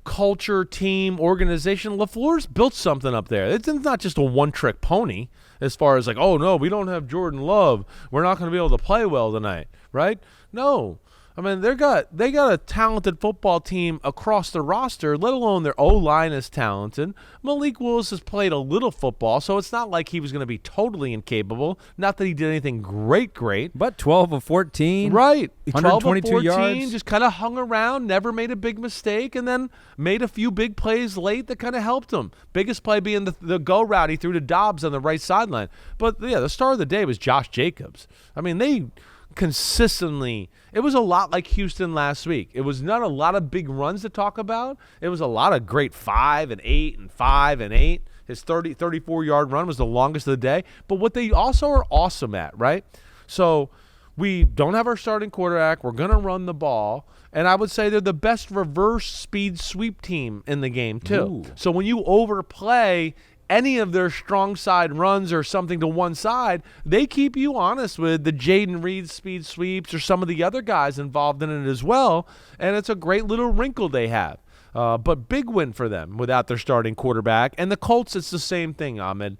culture, team, organization. LaFleur's built something up there. It's not just a one-trick pony as far as like, oh, no, we don't have Jordan Love. We're not going to be able to play well tonight, right? No. I mean, they got a talented football team across the roster, let alone their O-line is talented. Malik Willis has played a little football, so it's not like he was going to be totally incapable. Not that he did anything great. But 12 of 14. Right. 122 12 of 14, yards. just kind of hung around, never made a big mistake, and then made a few big plays late that kind of helped him. Biggest play being the go route he threw to Dobbs on the right sideline. But, yeah, the star of the day was Josh Jacobs. I mean, they consistently, it was a lot like Houston last week. It was not a lot of big runs to talk about. It was a lot of great 5 and 8 and 5 and 8. His 34-yard run was the longest of the day. But what they also are awesome at, right? So we don't have our starting quarterback. We're going to run the ball. And I would say they're the best reverse speed sweep team in the game, too. Ooh. So when you overplay any of their strong side runs or something to one side, they keep you honest with the Jaden Reed speed sweeps or some of the other guys involved in it as well, and it's a great little wrinkle they have. But big win for them without their starting quarterback. And the Colts, it's the same thing, Ahmed.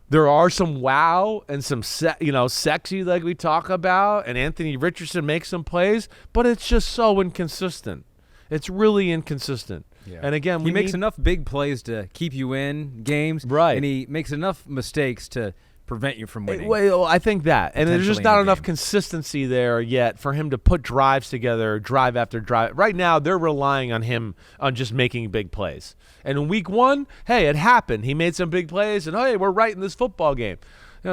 There are some wow and some sexy like we talk about, and Anthony Richardson makes some plays, but it's just so inconsistent. It's really inconsistent. Yeah. And again, he makes enough big plays to keep you in games, right? And he makes enough mistakes to prevent you from winning. Well, I think that, and there's just not enough consistency there yet for him to put drives together, drive after drive. Right now, they're relying on him on just making big plays. And in week 1, hey, it happened. He made some big plays, and hey, we're right in this football game.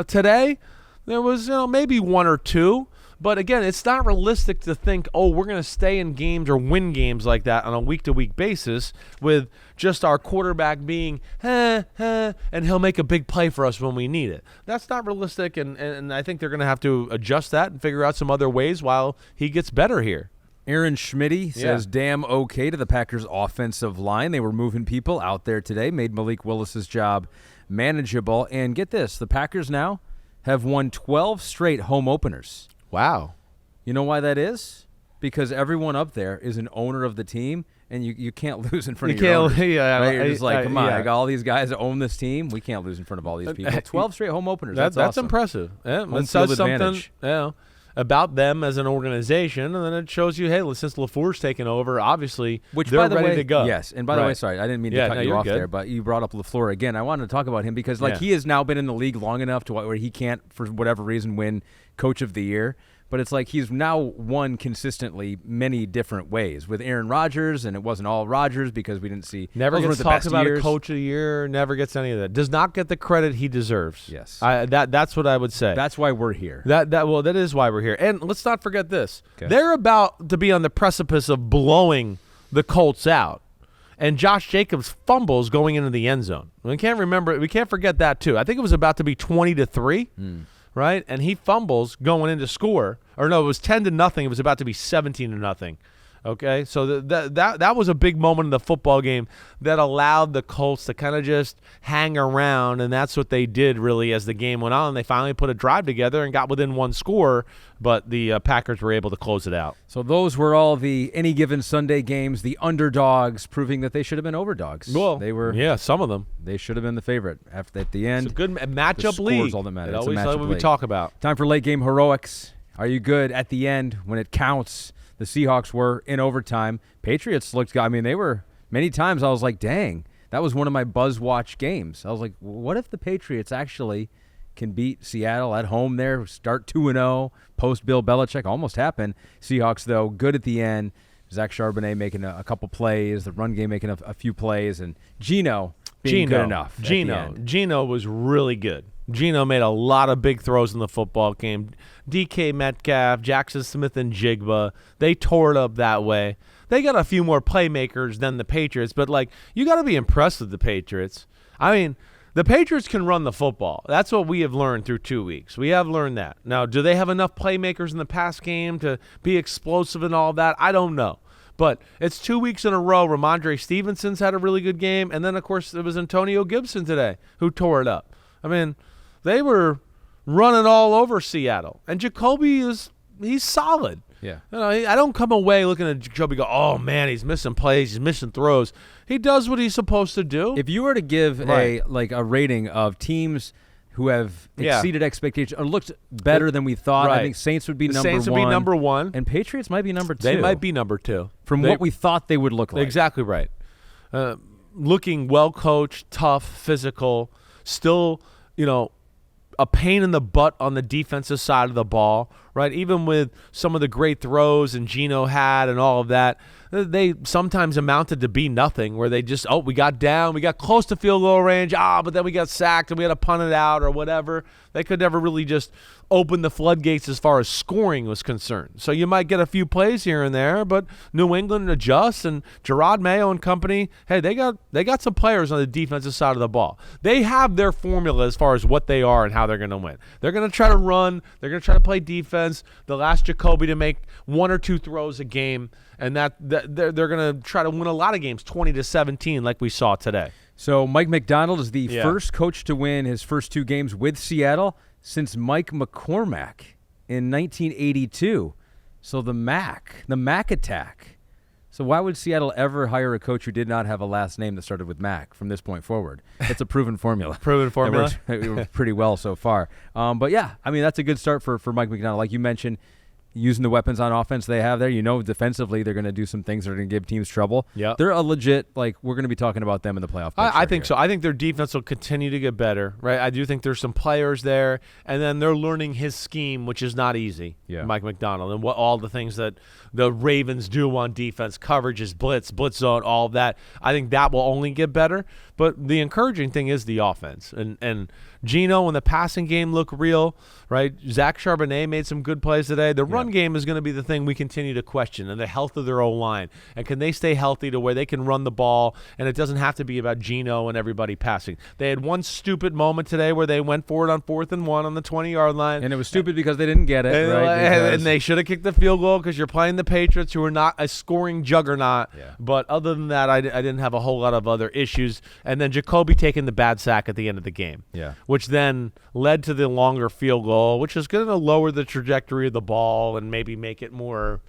Today, there was maybe 1 or 2. But, again, it's not realistic to think, we're going to stay in games or win games like that on a week-to-week basis with just our quarterback being, and he'll make a big play for us when we need it. That's not realistic, and I think they're going to have to adjust that and figure out some other ways while he gets better here. Aaron Schmitty says damn okay to the Packers' offensive line. They were moving people out there today, made Malik Willis's job manageable. And get this, the Packers now have won 12 straight home openers. Wow. You know why that is? Because everyone up there is an owner of the team, and you can't lose in front of your owners. Right? You're just like, come on, I got all these guys that own this team. We can't lose in front of all these people. 12 straight home openers. That's awesome. Impressive. Yeah, home field advantage. About them as an organization, and then it shows you, hey, since LaFleur's taken over, obviously they're by the ready way, to go. Yes, and by the way, sorry, I didn't mean to cut you off there, but you brought up LaFleur again. I wanted to talk about him because he has now been in the league long enough to where he can't, for whatever reason, win Coach of the Year. But it's like he's now won consistently many different ways with Aaron Rodgers, and it wasn't all Rodgers because we didn't see. Never gets talked about a Coach of the Year. Never gets any of that. Does not get the credit he deserves. Yes, that's what I would say. That's why we're here. That is why we're here. And let's not forget this: they're about to be on the precipice of blowing the Colts out. and Josh Jacobs fumbles going into the end zone. We can't forget that too. I think it was about to be 20-3, right? And he fumbles going in to score. Or no, it was 10-0. It was about to be 17-0. Okay, so that was a big moment in the football game that allowed the Colts to kind of just hang around, and that's what they did really as the game went on. They finally put a drive together and got within one score, but the Packers were able to close it out. So those were all the any given Sunday games, the underdogs, proving that they should have been overdogs. Well, they were. Yeah, some of them. They should have been the favorite at the end. It's a good matchup league. All that matters. It's always like what we talk about. Time for late game heroics. Are you good at the end when it counts? The Seahawks were in overtime. Patriots looked, they were, many times I was like, dang, that was one of my buzz watch games. I was like, what if the Patriots actually can beat Seattle at home there, start 2-0, post Bill Belichick? Almost happened. Seahawks, though, good at the end. Zach Charbonnet making a couple plays, the run game making a few plays, and Geno being good enough. Geno was really good. Geno made a lot of big throws in the football game. DK Metcalf, Jackson Smith, and Jigba, they tore it up that way. They got a few more playmakers than the Patriots, but, you got to be impressed with the Patriots. I mean, the Patriots can run the football. That's what we have learned through 2 weeks. We have learned that. Now, do they have enough playmakers in the pass game to be explosive and all that? I don't know. But it's 2 weeks in a row. Ramondre Stevenson's had a really good game, and then, of course, it was Antonio Gibson today who tore it up. I mean, they were running all over Seattle. And Jacoby he's solid. Yeah. I don't come away looking at Jacoby go, oh, man, he's missing plays, he's missing throws. He does what he's supposed to do. If you were to give a rating of teams who have exceeded expectations or looked better than we thought, I think Saints would be number one. Saints would be number one. And Patriots might be number two. They might be number two. From what we thought they would look like. Exactly right. Looking well-coached, tough, physical, still, a pain in the butt on the defensive side of the ball, right? Even with some of the great throws and Geno had and all of that, they sometimes amounted to be nothing, where they just, we got down, we got close to field goal range, but then we got sacked and we had to punt it out or whatever. They could never really just open the floodgates as far as scoring was concerned. So you might get a few plays here and there, but New England adjusts, and Gerard Mayo and company, hey, they got some players on the defensive side of the ball. They have their formula as far as what they are and how they're going to win. They're going to try to run. They're going to try to play defense. They'll ask Jacoby to make one or two throws a game, and that they're going to try to win a lot of games 20-17 like we saw today. So Mike Macdonald is the first coach to win his first two games with Seattle since Mike McCormack in 1982. So the Mac attack. So why would Seattle ever hire a coach who did not have a last name that started with Mac from this point forward? It's a proven formula. It works pretty well so far. But yeah, that's a good start for Mike Macdonald. Like you mentioned, using the weapons on offense they have there, defensively they're going to do some things that are going to give teams trouble. Yeah, they're a legit, we're going to be talking about them in the playoff. I think so. I think their defense will continue to get better, right? I do think there's some players there, and then they're learning his scheme, which is not easy, Mike Macdonald, and what all the things that the Ravens do on defense, coverages, blitz zone, all of that. I think that will only get better, but the encouraging thing is the offense. And Geno and the passing game look real, right? Zach Charbonnet made some good plays today. The run game is going to be the thing we continue to question, and the health of their O-line. And can they stay healthy to where they can run the ball, and it doesn't have to be about Geno and everybody passing. They had one stupid moment today where they went for it on 4th and 1 on the 20-yard line. And it was stupid because they didn't get it, right? And they should have kicked the field goal because you're playing the Patriots, who are not a scoring juggernaut. Yeah. But other than that, I didn't have a whole lot of other issues. And then Jacoby taking the bad sack at the end of the game, which then led to the longer field goal, which is going to lower the trajectory of the ball and maybe make it more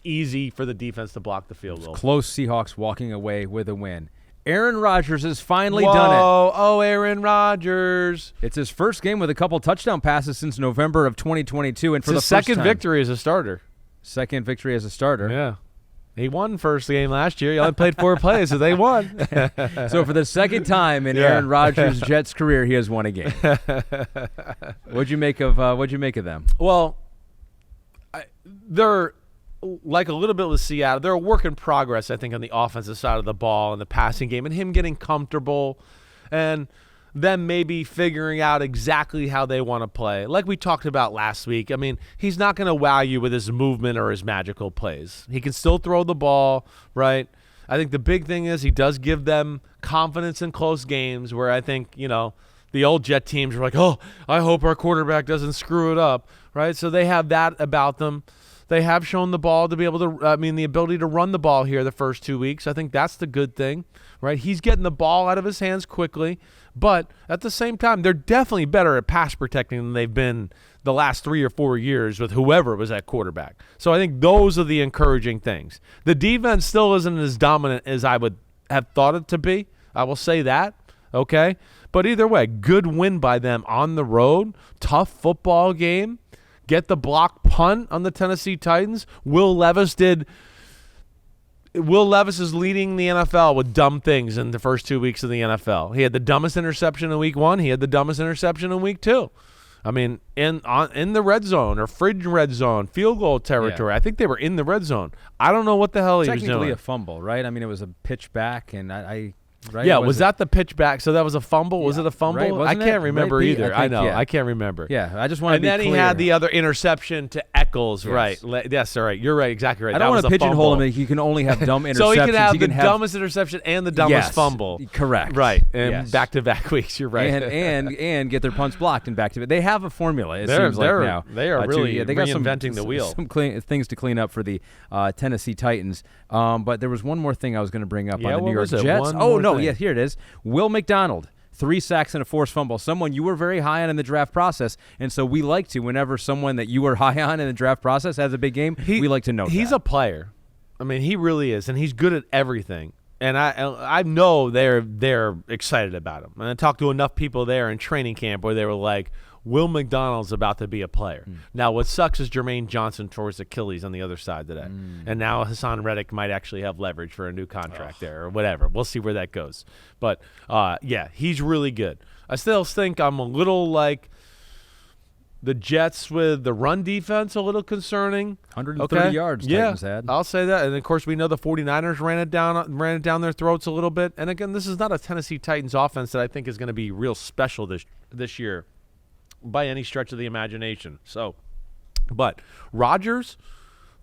easy for the defense to block the field goal. Close Seahawks walking away with a win. Aaron Rodgers has finally done it. Oh, Aaron Rodgers. It's his first game with a couple touchdown passes since November of 2022. And for the second victory as a starter. Second victory as a starter. Yeah. He won first game last year. He only played 4 plays, so they won. So for the second time in Aaron Rodgers' Jets career, he has won a game. What'd you make of them? Well, they're like a little bit with Seattle. They're a work in progress, I think, on the offensive side of the ball and the passing game, and him getting comfortable, and them maybe figuring out exactly how they want to play. Like we talked about last week, he's not going to wow you with his movement or his magical plays. He can still throw the ball, right? I think the big thing is he does give them confidence in close games where I think, the old Jet teams were like, oh, I hope our quarterback doesn't screw it up, right? So they have that about them. They have shown the ball to be able to, the ability to run the ball here the first 2 weeks. I think that's the good thing, right? He's getting the ball out of his hands quickly, but at the same time, they're definitely better at pass protecting than they've been the last 3 or 4 years with whoever was at quarterback. So I think those are the encouraging things. The defense still isn't as dominant as I would have thought it to be. I will say that, okay? But either way, good win by them on the road, tough football game. Get the block punt on the Tennessee Titans. Will Levis is leading the NFL with dumb things in the first 2 weeks of the NFL. He had the dumbest interception in week 1. He had the dumbest interception in week 2. In the red zone or fringe red zone, field goal territory. Yeah. I think they were in the red zone. I don't know what the hell he was doing. Technically a fumble, right? It was a pitch back, and I right? Yeah, was that the pitch back? So that was a fumble? Yeah, was it a fumble? Right, I can't remember either. I know. Yeah. I can't remember. Yeah, I just want to be clear. And then he had the other interception to Eccles, yes. Right? Yes, all right. You're right. Exactly right. I don't want to pigeonhole him. He can only have dumb interceptions. So he can have the dumbest interception and the dumbest fumble. Correct. Right. And back-to-back weeks. You're right. And get their punts blocked in back-to-back. They have a formula, it seems like now. They are really reinventing the wheel. Some things to clean up for the Tennessee Titans. But there was one more thing I was going to bring up on the New York Jets. Oh, no. Yeah, here it is. Will McDonald, 3 sacks and a forced fumble. Someone you were very high on in the draft process, and so we like to, whenever someone that you were high on in the draft process has a big game, we like to know he's a player. He really is, and he's good at everything. And I know they're excited about him. And I talked to enough people there in training camp where they were like, Will McDonald's about to be a player. Now, what sucks is Jermaine Johnson tore his Achilles on the other side today. And now Hassan Reddick might actually have leverage for a new contract there or whatever. We'll see where that goes. But, he's really good. I still think I'm a little like the Jets with the run defense, a little concerning. 130 yards Titans had. I'll say that. And, of course, we know the 49ers ran it down their throats a little bit. And, again, this is not a Tennessee Titans offense that I think is going to be real special this year by any stretch of the imagination. But Rodgers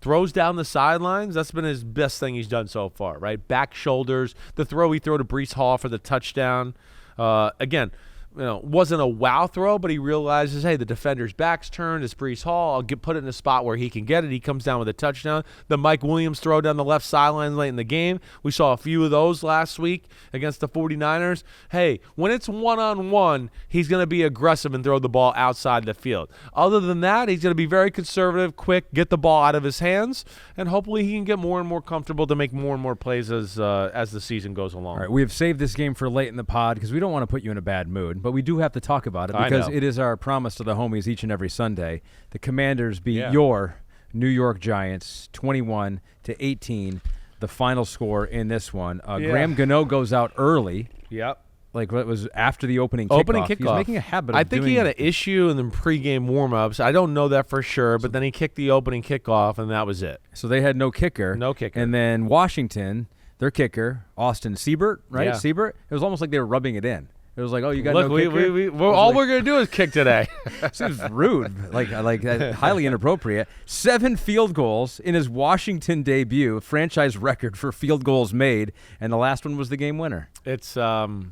throws down the sidelines. That's been his best thing he's done so far, right? Back shoulders. The throw he threw to Breece Hall for the touchdown. Again, wasn't a wow throw, but he realizes, hey, the defender's back's turned. It's Breece Hall. I'll put it in a spot where he can get it. He comes down with a touchdown. The Mike Williams throw down the left sideline late in the game. We saw a few of those last week against the 49ers. Hey, when it's one-on-one, he's going to be aggressive and throw the ball outside the field. Other than that, he's going to be very conservative, quick, get the ball out of his hands, and hopefully he can get more and more comfortable to make more and more plays as the season goes along. All right, we have saved this game for late in the pod because we don't want to put you in a bad mood. But we do have to talk about it because it is our promise to the homies each and every Sunday. The Commanders beat your New York Giants 21-18, the final score in this one. Graham Gano goes out early. Yep. Like what was after the opening kickoff. He's making a habit of I think he had an issue in the pregame warm-ups. I don't know that for sure, but then he kicked the opening kickoff, and that was it. So they had no kicker. No kicker. And then Washington, their kicker, Austin Siebert, right? Yeah. Siebert. It was almost like they were rubbing it in. It was like, oh, you got no kicker? We're going to do is kick today. Seems rude, like highly inappropriate. 7 field goals in his Washington debut, franchise record for field goals made, and the last one was the game winner. It's, that's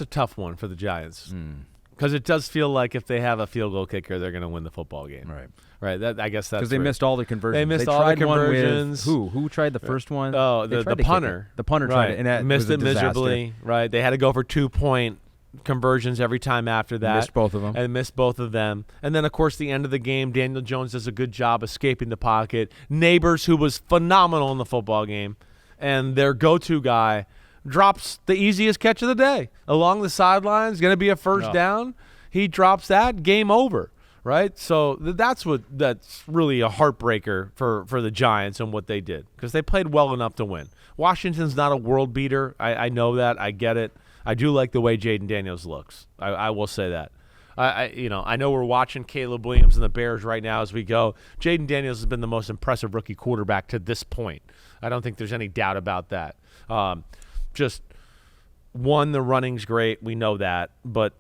a tough one for the Giants. Because it does feel like if they have a field goal kicker, they're going to win the football game. Right. I guess that's because they missed all the conversions. They missed all the conversions. Who tried the first one? Oh, the punter. The punter tried it, and that missed it miserably. Right. They had to go for 2-point conversions every time after that. Missed both of them. And missed both of them. And then, of course, the end of the game, Daniel Jones does a good job escaping the pocket. Neighbors, who was phenomenal in the football game, and their go-to guy drops the easiest catch of the day along the sidelines. Going to be a first down. He drops that. Game over. Right, so that's really a heartbreaker for the Giants and what they did because they played well enough to win. Washington's not a world beater. I know that. I get it. I do like the way Jaden Daniels looks. I will say that. I know we're watching Caleb Williams and the Bears right now as we go. Jaden Daniels has been the most impressive rookie quarterback to this point. I don't think there's any doubt about that. The running's great. We know that, but.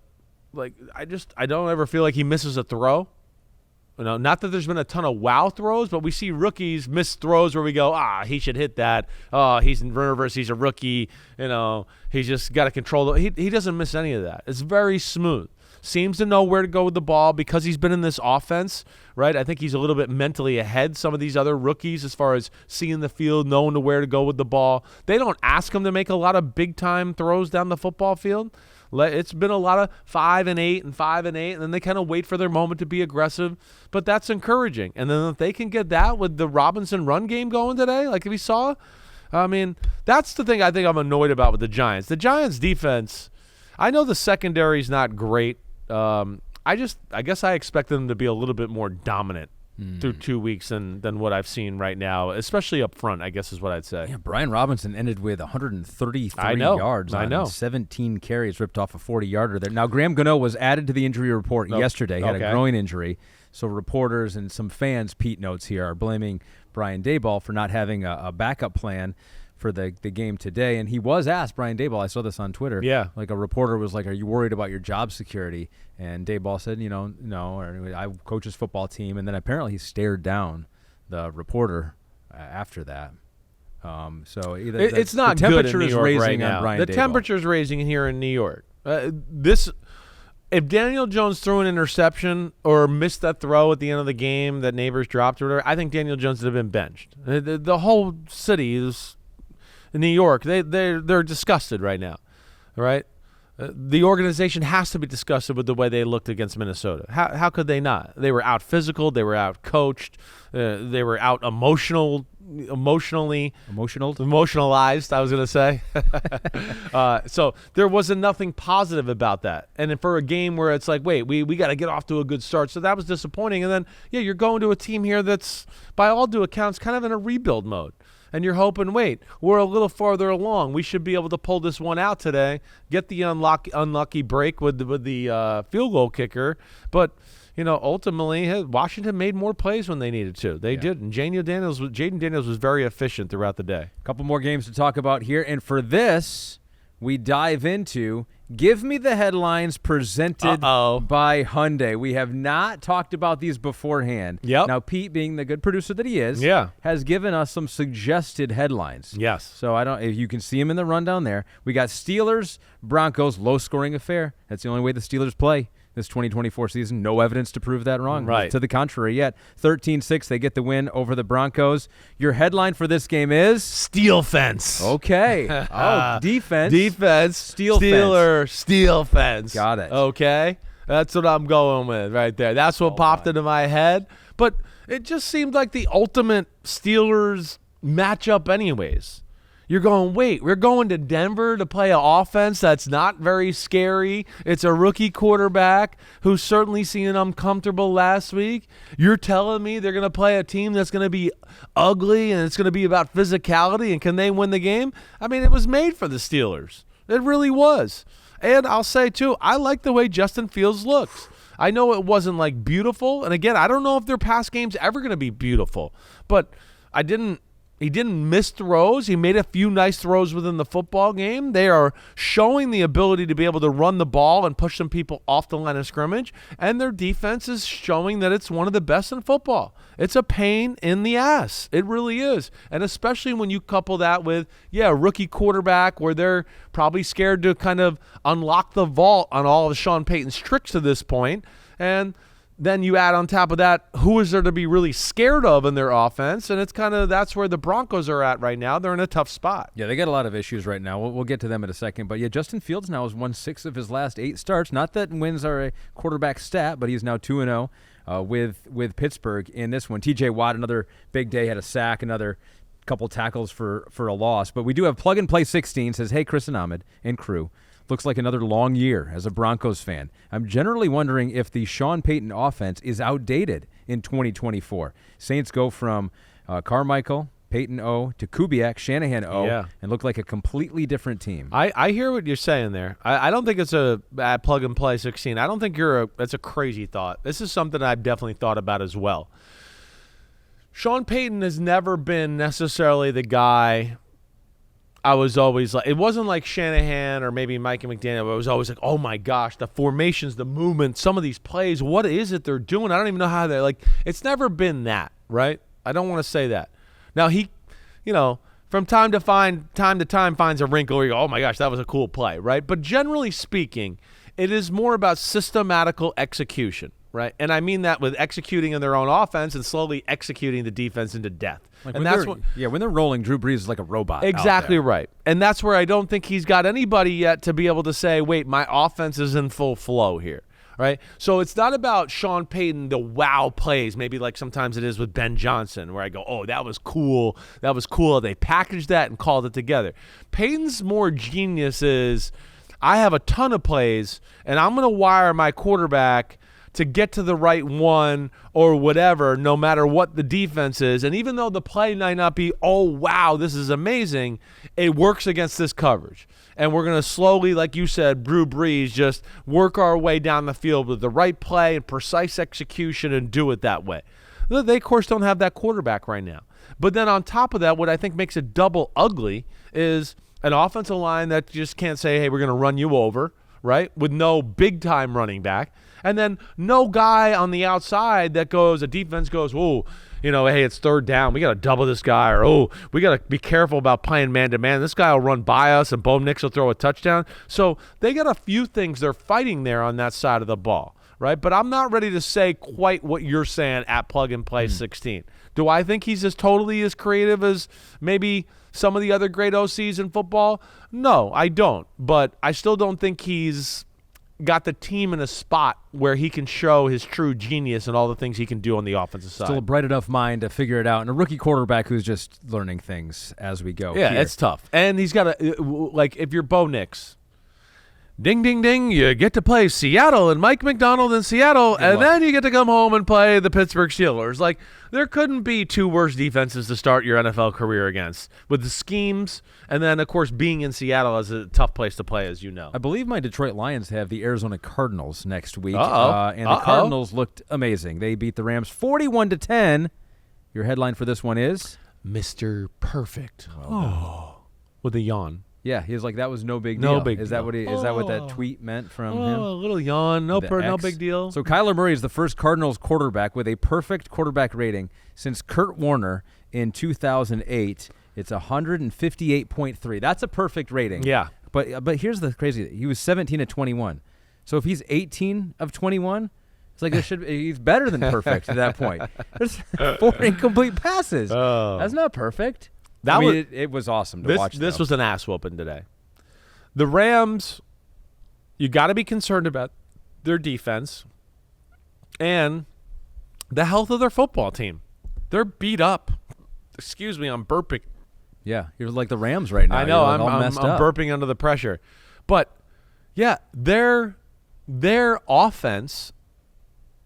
I don't ever feel like he misses a throw. Not that there's been a ton of wow throws, but we see rookies miss throws where we go, he should hit that. He's nervous. He's a rookie. He's just got to control it. He doesn't miss any of that. It's very smooth. Seems to know where to go with the ball because he's been in this offense, right? I think he's a little bit mentally ahead some of these other rookies as far as seeing the field, knowing where to go with the ball. They don't ask him to make a lot of big-time throws down the football field. It's been a lot of 5 and 8 and 5 and 8, and then they kind of wait for their moment to be aggressive. But that's encouraging. And then if they can get that with the Robinson run game going today, like we saw, that's the thing I think I'm annoyed about with the Giants. The Giants defense, I know the secondary is not great. I guess I expect them to be a little bit more dominant through 2 weeks than what I've seen right now, especially up front, I guess is what I'd say. Yeah, Brian Robinson ended with 133 yards on 17 carries, ripped off a 40-yarder there. Now, Graham Gano was added to the injury report yesterday, had a groin injury. So reporters and some fans, Pete notes here, are blaming Brian Daboll for not having a backup plan for the game today. And he was asked, Brian Daboll, I saw this on Twitter. Yeah. Like a reporter was like, are you worried about your job security? And Daboll said, no, or I coach his football team. And then apparently he stared down the reporter after that. So it's not the temperature good in New York is raising right now. on Brian The Daboll. temperature is raising here in New York. If Daniel Jones threw an interception or missed that throw at the end of the game that Neighbors dropped or whatever, I think Daniel Jones would have been benched. The whole city is in New York. They're disgusted right now, right? The organization has to be disgusted with the way they looked against Minnesota. How could they not? They were out physical. They were out coached. They were out emotionalized, I was going to say. So there wasn't nothing positive about that. And for a game where it's like, wait, we got to get off to a good start. So that was disappointing. And then, you're going to a team here that's, by all due accounts, kind of in a rebuild mode. And you're hoping, wait, we're a little farther along. We should be able to pull this one out today, get the unlucky break with the field goal kicker. But, ultimately, Washington made more plays when they needed to. They did. And Jaden Daniels was very efficient throughout the day. A couple more games to talk about here. And for this, we dive into Give Me the Headlines presented by Hyundai. We have not talked about these beforehand. Yep. Now, Pete, being the good producer that he is, has given us some suggested headlines. Yes. So if you can see them in the rundown there. We got Steelers, Broncos, low-scoring affair. That's the only way the Steelers play this 2024 season. No evidence to prove that wrong. Right. To the contrary yet. 13-6, they get the win over the Broncos. Your headline for this game is? Steel fence. Okay. Defense. Defense. Steelers. Steel fence. Got it. Okay. That's what I'm going with right there. That's what popped into my head. But it just seemed like the ultimate Steelers matchup anyways. You're going, wait, we're going to Denver to play an offense that's not very scary. It's a rookie quarterback who's certainly seen uncomfortable last week. You're telling me they're going to play a team that's going to be ugly and it's going to be about physicality, and can they win the game? I mean, it was made for the Steelers. It really was. And I'll say, too, I like the way Justin Fields looks. I know it wasn't, beautiful. And, again, I don't know if their pass game's ever going to be beautiful. But he didn't miss throws. He made a few nice throws within the football game. They are showing the ability to be able to run the ball and push some people off the line of scrimmage. And their defense is showing that it's one of the best in football. It's a pain in the ass. It really is. And especially when you couple that with, a rookie quarterback where they're probably scared to kind of unlock the vault on all of Sean Payton's tricks to this point. And then you add on top of that, who is there to be really scared of in their offense? And it's that's where the Broncos are at right now. They're in a tough spot. Yeah, they got a lot of issues right now. We'll get to them in a second. But, Justin Fields now has won 6 of his last 8 starts. Not that wins are a quarterback stat, but he's now 2-0 with Pittsburgh in this one. TJ Watt, another big day, had a sack, another couple tackles for a loss. But we do have Plug and Play 16, says, hey, Chris and Ahmed and crew. Looks like another long year as a Broncos fan. I'm generally wondering if the Sean Payton offense is outdated in 2024. Saints go from Carmichael, Payton O, to Kubiak, Shanahan O, and look like a completely different team. I hear what you're saying there. I don't think it's a bad Plug and Play 16. I don't think that's a crazy thought. This is something I've definitely thought about as well. Sean Payton has never been necessarily the guy I was always like, it wasn't like Shanahan or maybe Mike and McDaniel, but it was always like, oh my gosh, the formations, the movement, some of these plays, what is it they're doing? I don't even know how they're like, it's never been that, right? I don't want to say that. Now he, from time to time finds a wrinkle where you go, oh my gosh, that was a cool play, right? But generally speaking, it is more about systematical execution. Right, and I mean that with executing in their own offense and slowly executing the defense into death. Like and that's when they're rolling, Drew Brees is like a robot. Exactly right, and that's where I don't think he's got anybody yet to be able to say, "Wait, my offense is in full flow here." Right, so it's not about Sean Payton, the wow plays, maybe like sometimes it is with Ben Johnson, where I go, "Oh, that was cool. That was cool." They packaged that and called it together. Payton's more genius is, I have a ton of plays, and I'm going to wire my quarterback to get to the right one or whatever, no matter what the defense is. And even though the play might not be, oh, wow, this is amazing, it works against this coverage. And we're going to slowly, like you said, Drew Brees, just work our way down the field with the right play and precise execution and do it that way. They, of course, don't have that quarterback right now. But then on top of that, what I think makes it double ugly is an offensive line that just can't say, hey, we're going to run you over, right, with no big-time running back. And then no guy on the outside that goes, a defense goes, oh, hey, it's third down. We got to double this guy. Or, oh, we got to be careful about playing man-to-man. This guy will run by us, and Bo Nix will throw a touchdown. So they got a few things they're fighting there on that side of the ball, right? But I'm not ready to say quite what you're saying at plug-and-play 16. Do I think he's totally as creative as maybe some of the other great OCs in football? No, I don't. But I still don't think he's got the team in a spot where he can show his true genius and all the things he can do on the offensive side. Still a bright enough mind to figure it out, and a rookie quarterback who's just learning things as we go. Yeah, it's tough. And he's got like, if you're Bo Nix, ding, ding, ding, you get to play Seattle and Mike McDonald in Seattle, and then you get to come home and play the Pittsburgh Steelers. Like, there couldn't be two worse defenses to start your NFL career against with the schemes, and then, of course, being in Seattle is a tough place to play, as you know. I believe my Detroit Lions have the Arizona Cardinals next week, and the Cardinals looked amazing. They beat the Rams 41-10. Your headline for this one is? Mr. Perfect. With a yawn. Yeah, he was like, that was no big deal. No big deal. Is that what that tweet meant from him? A little yawn. No big deal. So Kyler Murray is the first Cardinals quarterback with a perfect quarterback rating since Kurt Warner in 2008. It's 158.3. That's a perfect rating. Yeah. But here's the crazy. He was 17 of 21. So if he's 18 of 21, it's like he's better than perfect at that point. There's 4 incomplete passes. Oh. That's not perfect. It was awesome to watch. This was an ass whooping today. The Rams, you got to be concerned about their defense and the health of their football team. They're beat up. Excuse me, I'm burping. Yeah, you're like the Rams right now. I know, I'm I'm burping under the pressure. But, yeah, their offense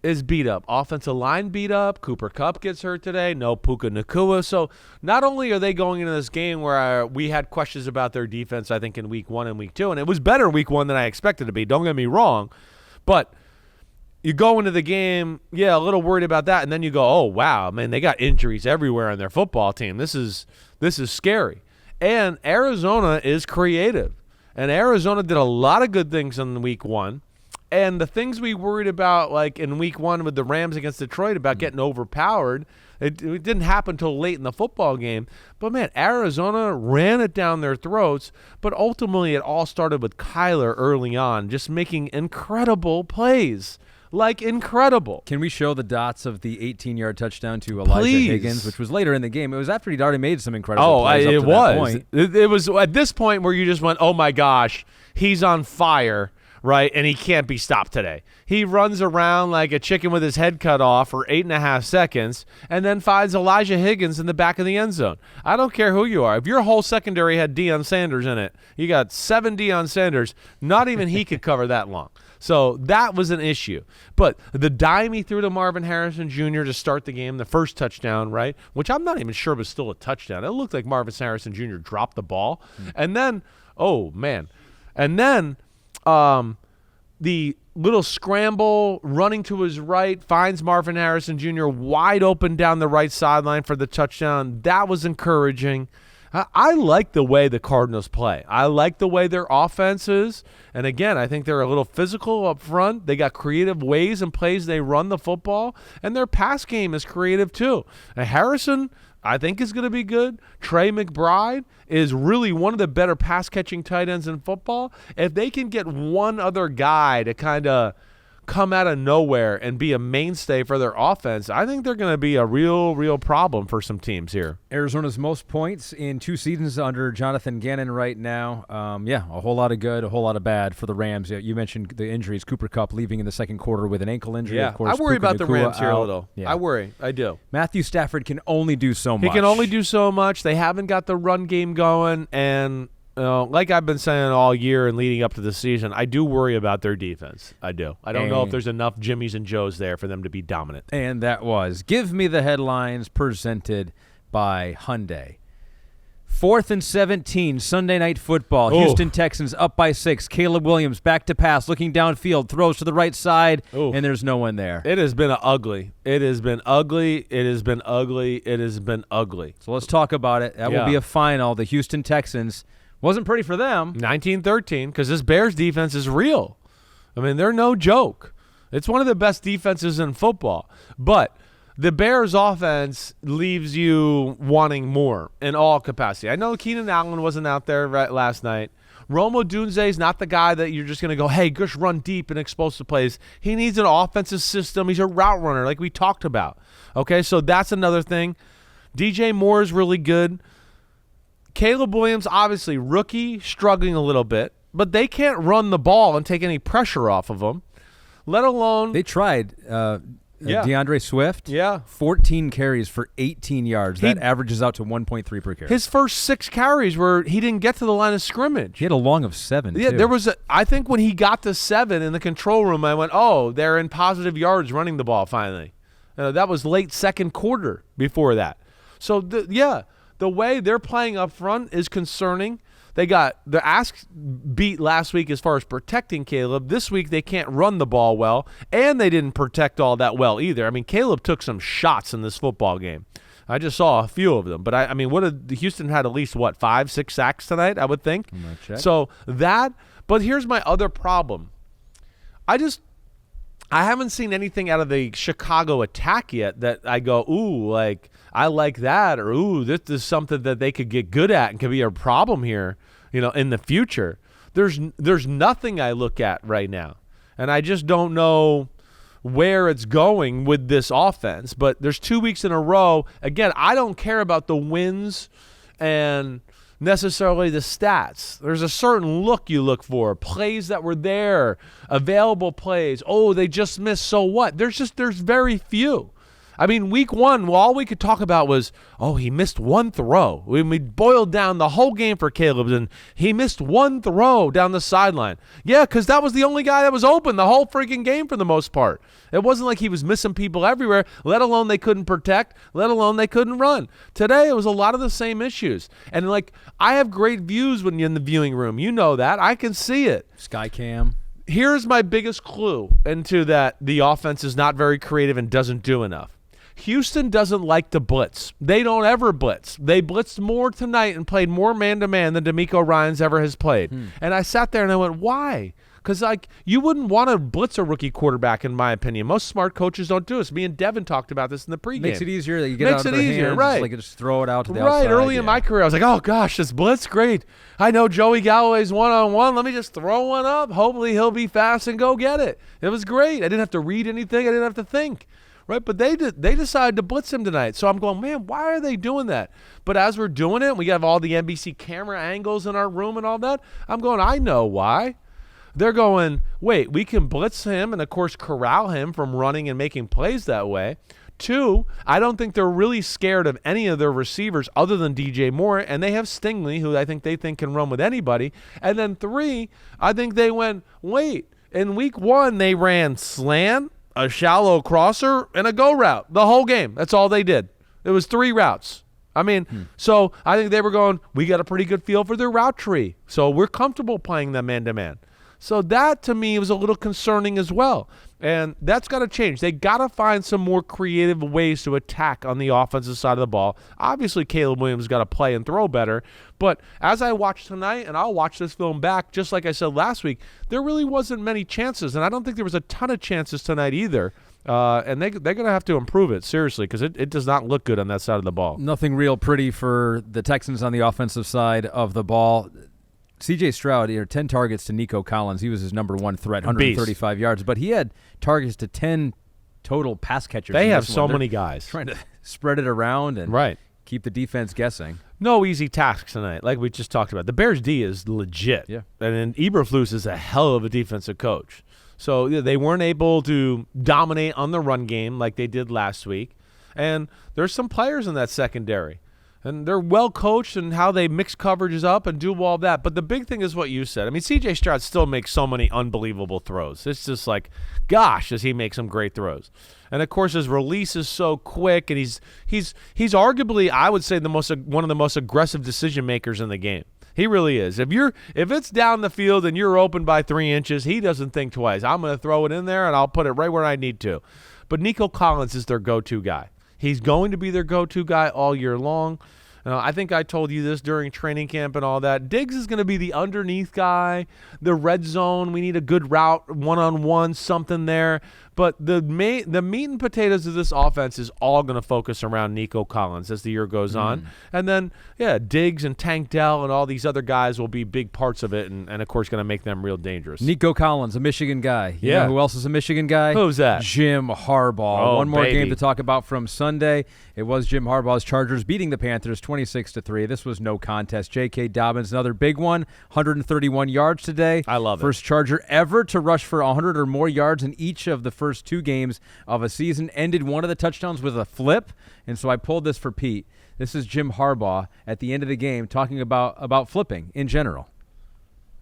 is beat up. Offensive line beat up. Cooper Kupp gets hurt today. No Puka Nacua. So not only are they going into this game where we had questions about their defense, I think, in week 1 and week 2, and it was better week 1 than I expected it to be. Don't get me wrong. But you go into the game, a little worried about that, and then you go, oh, wow, man, they got injuries everywhere on their football team. This is scary. And Arizona is creative. And Arizona did a lot of good things in week 1. And the things we worried about, like in week 1 with the Rams against Detroit, about getting overpowered, it didn't happen until late in the football game. But, man, Arizona ran it down their throats. But ultimately, it all started with Kyler early on, just making incredible plays. Like, incredible. Can we show the dots of the 18-yard touchdown to Elijah Higgins, which was later in the game? It was after he'd already made some incredible plays up to that point. It was at this point where you just went, oh, my gosh, he's on fire. Right, and he can't be stopped today. He runs around like a chicken with his head cut off for 8.5 seconds and then finds Elijah Higgins in the back of the end zone. I don't care who you are. If your whole secondary had Deion Sanders in it, you got 7 Deion Sanders, not even he could cover that long. So that was an issue. But the dime he threw to Marvin Harrison Jr. to start the game, the first touchdown, right, which I'm not even sure was still a touchdown. It looked like Marvin Harrison Jr. dropped the ball. And then, oh, man. And then the little scramble, running to his right, finds Marvin Harrison Jr. wide open down the right sideline for the touchdown. That was encouraging. I like the way the Cardinals play. I like the way their offense is. And again, I think they're a little physical up front. They got creative ways and plays they run the football. And their pass game is creative too. And Harrison, I think, is going to be good. Trey McBride is really one of the better pass-catching tight ends in football. If they can get one other guy to kind of come out of nowhere and be a mainstay for their offense, I think they're going to be a real problem for some teams here. Arizona's most points in 2 seasons under Jonathan Gannon right now. A whole lot of good, a whole lot of bad for the Rams. You mentioned the injuries. Cooper Kupp leaving in the second quarter with an ankle injury. Yeah, of course, I worry about the Rams here a out. little. Yeah. I worry. I do. Matthew Stafford can only do so much. He can only do so much. They haven't got the run game going, and like I've been saying all year and leading up to the season, I do worry about their defense. I do. I don't know if there's enough Jimmies and Joes there for them to be dominant. And that was Give Me the Headlines, presented by Hyundai. 4th and 17, Sunday Night Football. Houston Texans up by 6. Caleb Williams back to pass, looking downfield, throws to the right side, and there's no one there. It has been ugly. It has been ugly. It has been ugly. It has been ugly. So let's talk about it. That will be a final. The Houston Texans. Wasn't pretty for them. 19-13, because this Bears defense is real. I mean, they're no joke. It's one of the best defenses in football. But the Bears offense leaves you wanting more in all capacity. I know Keenan Allen wasn't out there last night. Rome Odunze is not the guy that you're just going to go, hey, Gush, run deep and explosive plays. He needs an offensive system. He's a route runner like we talked about. Okay, so that's another thing. DJ Moore is really good. Caleb Williams, obviously rookie, struggling a little bit, but they can't run the ball and take any pressure off of them, let alone. They tried. DeAndre Swift, 14 carries for 18 yards. That averages out to 1.3 per carry. His first 6 carries he didn't get to the line of scrimmage. He had a long of 7. Yeah, too. there was I think when he got to 7 in the control room, I went, they're in positive yards running the ball finally. That was late second quarter before that. So, the way they're playing up front is concerning. They got their ass beat last week as far as protecting Caleb. This week they can't run the ball well, and they didn't protect all that well either. I mean, Caleb took some shots in this football game. I just saw a few of them. But, I mean, Houston had at least, 5-6 sacks tonight, I would think. So but here's my other problem. I haven't seen anything out of the Chicago attack yet that I go, I like that, or this is something that they could get good at and could be a problem here, in the future. There's nothing I look at right now, and I just don't know where it's going with this offense. But there's 2 weeks in a row. Again, I don't care about the wins and necessarily the stats. There's a certain look you look for, plays that were there, available plays. They just missed, so what? There's very few. I mean, week 1, all we could talk about was, he missed one throw. We boiled down the whole game for Caleb, and he missed one throw down the sideline. Yeah, because that was the only guy that was open the whole freaking game for the most part. It wasn't like he was missing people everywhere, let alone they couldn't protect, let alone they couldn't run. Today, it was a lot of the same issues. And, I have great views when you're in the viewing room. You know that. I can see it. Skycam. Here's my biggest clue into that the offense is not very creative and doesn't do enough. Houston doesn't like to blitz. They don't ever blitz. They blitzed more tonight and played more man-to-man than DeMeco Ryans ever has played. And I sat there and I went, why? Because, you wouldn't want to blitz a rookie quarterback, in my opinion. Most smart coaches don't do this. Me and Devin talked about this in the pregame. Makes it easier that you get out of their hands. Right. Just throw it out to the outside. Right. Early in my career, I was like, oh, gosh, this blitz, great. I know Joey Galloway's one-on-one. Let me just throw one up. Hopefully he'll be fast and go get it. It was great. I didn't have to read anything. I didn't have to think. Right, but they decided to blitz him tonight. So I'm going, man, why are they doing that? But as we're doing it, we have all the NBC camera angles in our room and all that. I'm going, I know why. They're going, wait, we can blitz him and, of course, corral him from running and making plays that way. 2, I don't think they're really scared of any of their receivers other than DJ Moore, and they have Stingley, who I think they think can run with anybody. And then 3, I think they went, wait, in week 1 they ran slant, a shallow crosser, and a go route the whole game. That's all they did. It was 3 routes. I mean, so I think they were going, we got a pretty good feel for their route tree, so we're comfortable playing them man-to-man. So that, to me, was a little concerning as well. And that's got to change. They got to find some more creative ways to attack on the offensive side of the ball. Obviously, Caleb Williams got to play and throw better. But as I watched tonight, and I'll watch this film back, just like I said last week, there really wasn't many chances. And I don't think there was a ton of chances tonight either. And they're going to have to improve it, seriously, because it does not look good on that side of the ball. Nothing real pretty for the Texans on the offensive side of the ball. C.J. Stroud, 10 targets to Nico Collins. He was his number one threat, 135 yards. But he had targets to 10 total pass catchers. They have so many guys. Trying to spread it around and keep the defense guessing. No easy tasks tonight, like we just talked about. The Bears' D is legit. Yeah. And then Eberflus is a hell of a defensive coach. So they weren't able to dominate on the run game like they did last week. And there's some players in that secondary. And they're well coached in how they mix coverages up and do all that. But the big thing is what you said. I mean, C.J. Stroud still makes so many unbelievable throws. It's just like, gosh, does he make some great throws. And, of course, his release is so quick. And he's arguably, I would say, one of the most aggressive decision makers in the game. He really is. If it's down the field and you're open by 3 inches, he doesn't think twice. I'm going to throw it in there, and I'll put it right where I need to. But Nico Collins is their go-to guy. He's going to be their go-to guy all year long. I think I told you this during training camp and all that. Diggs is going to be the underneath guy, the red zone. We need a good route, one-on-one, something there. But the meat and potatoes of this offense is all going to focus around Nico Collins as the year goes on. And then, Diggs and Tank Dell and all these other guys will be big parts of it and of course, going to make them real dangerous. Nico Collins, a Michigan guy. You know who else is a Michigan guy? Who's that? Jim Harbaugh. Oh, One more baby. game to talk about from Sunday. It was Jim Harbaugh's Chargers beating the Panthers 26-3. This was no contest. J.K. Dobbins, another big one, 131 yards today. I love it. First Charger ever to rush for 100 or more yards in each of the first 2 games of a season. Ended one of the touchdowns with a flip, and so I pulled this for Pete. This is Jim Harbaugh at the end of the game talking about flipping in general.